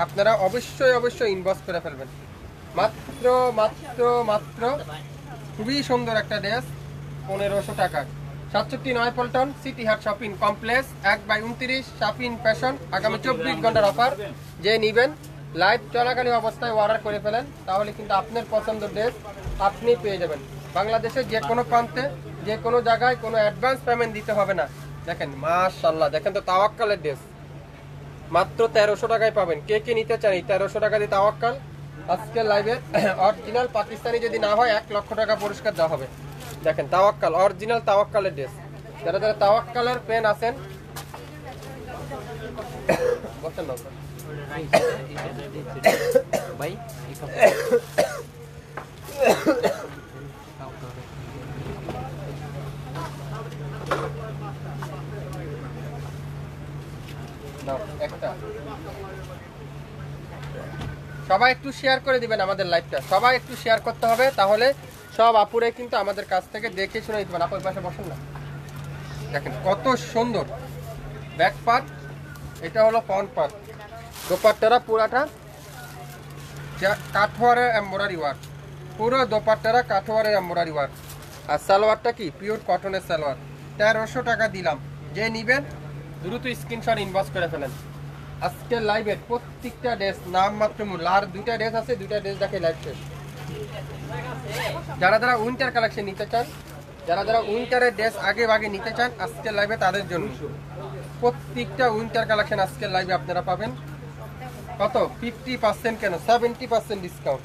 আপনারা অবশ্যই ইনবক্স করে ফেলবেন। মাত্র মাত্র মাত্র খুবই সুন্দর একটা ড্রেস 1500 টাকা। 67 নয়াপল্টন সিটি হাট শপিং কমপ্লেক্স 1/29 শাপিন ফ্যাশন। আগামী 24 ঘন্টার অফার, যে নিবেন লাইভ চলাকালীন অবস্থায় অর্ডার করে ফেলেন, তাহলে কিন্তু আপনার পছন্দের ড্রেস আপনি পেয়ে যাবেন। বাংলাদেশের যে কোনো প্রান্তে, যে কোনো জায়গায় কোনো অ্যাডভান্স পেমেন্ট দিতে হবে না। দেখেন মাশাআল্লাহ, দেখেন তো তাওয়াক্কালের ড্রেস মাত্র 1300 টাকায় পাবেন। কে কে নিতে চান এই 1300 টাকা দিয়ে তাওয়াক্কাল? আজকের লাইভে অরিজিনাল পাকিস্তানি যদি না হয় 1 লক্ষ টাকা পুরস্কার দেওয়া হবে। দেখেন তাওয়াক্কাল, অরিজিনাল তাওয়াক্কালের ড্রেস। যারা যারা তাওয়াক্কালের ফ্যান আছেন, বসেন না ভাই, একটা সবাই একটু শেয়ার করে দিবেন আমাদের লাইভটা, সবাই একটু শেয়ার করতে হবে, তাহলে সব আপুরে কিন্তু আমাদের কাছ থেকে দেখে শুনে দিতে পারেন। আপুর পাশে বসেন না, দেখেন কত সুন্দর ব্যাক পার্ট, এটা হলো ফ্রন্ট পার্ট। দোপাট্টারা পুরাটা কাঠওয়ারের এমব্রয়ডারি ওয়ার্ক, পুরো দোপাট্টারা কাঠওয়ারের এমব্রয়ডারি ওয়ার্ক। আর সালোয়ারটা কি পিওর কটনের সালোয়ার। 1300 টাকা দিলাম, যে নিবেন দ্রুত স্ক্রিনশট ইনবক্স করে ফেলেন। আজকের লাইভের প্রত্যেকটা ড্রেস নাম মাত্র মূল্য। আর 2টা ড্রেস আছে, 2টা ড্রেস দেখে লাইভ শেষ। যারা যারা উইন্টার কালেকশন নিতে চান, যারা যারা উইন্টারের ড্রেস আগে ভাগে নিতে চান, আজকের লাইভে তাদের জন্য প্রত্যেকটা উইন্টার কালেকশন আজকের লাইভে আপনারা পাবেন কত 50% কেন 70% ডিসকাউন্ট।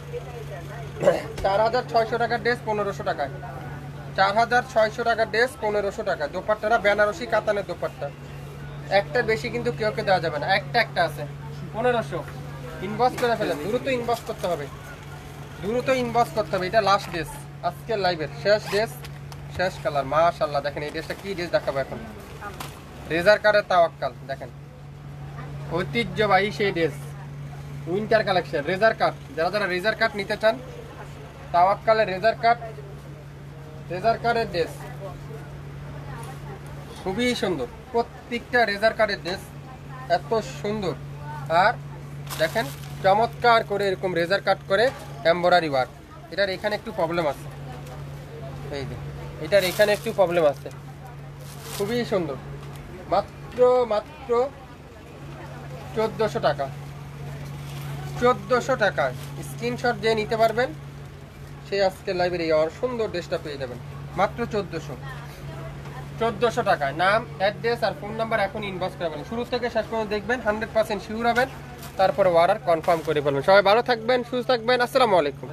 4600 টাকার ড্রেস 1500 টাকায়। 4600 টাকার ড্রেস 1500 টাকা। দোপাট্টারা বেনারসি কাতানের দোপাট্টা, একটা বেশি কিন্তু কেউ দেওয়া যাবে না, একটা আছে 1500। ইনবক্স করে ফেলেন, দ্রুত ইনবক্স করতে হবে, দ্রুত ইনবক্স করতে হবে। এটা লাস্ট ড্রেস আজকের লাইভের, শেষ ড্রেস, শেষ কালার। মাশাআল্লাহ, দেখেন এই ড্রেসটা কি ড্রেস দেখাবো এখন। রেজার কাটের তাওয়াক্কাল, দেখেন ঐতিহ্যবাহী সেই ড্রেস, উইন্টার কালেকশন রেজার কাট। যারা যারা রেজার কাট নিতে চান, তাওয়াক্কালের রেজার কাট, রেজার কাটের ড্রেস খুবই সুন্দর। প্রত্যেকটা রেজার কাটের ড্রেস এত সুন্দর। আর দেখেন চমৎকার করে এরকম রেজার কাট করে এমব্রয়ডারি ওয়ার্ক। এটার এখানে একটু প্রবলেম আছে, এই যে এটার এখানে একটু প্রবলেম আছে, খুবই সুন্দর। মাত্র মাত্র 1400 টাকা, 1400 টাকায় স্ক্রিনশট যে নিতে পারবেন সেই আজকের লাইভের এই সুন্দর ড্রেসটা পেয়ে যাবেন মাত্র 1400 টাকায়। নাম, অ্যাড্রেস আর ফোন নাম্বার এখন ইনবক্স করবেন। শুরু থেকে শেষ পর্যন্ত দেখবেন, 100% শিওর হবেন, তারপরে অর্ডার কনফার্ম করে ফেলবেন। সবাই ভালো থাকবেন, সুস্থ থাকবেন, আসসালামু আলাইকুম।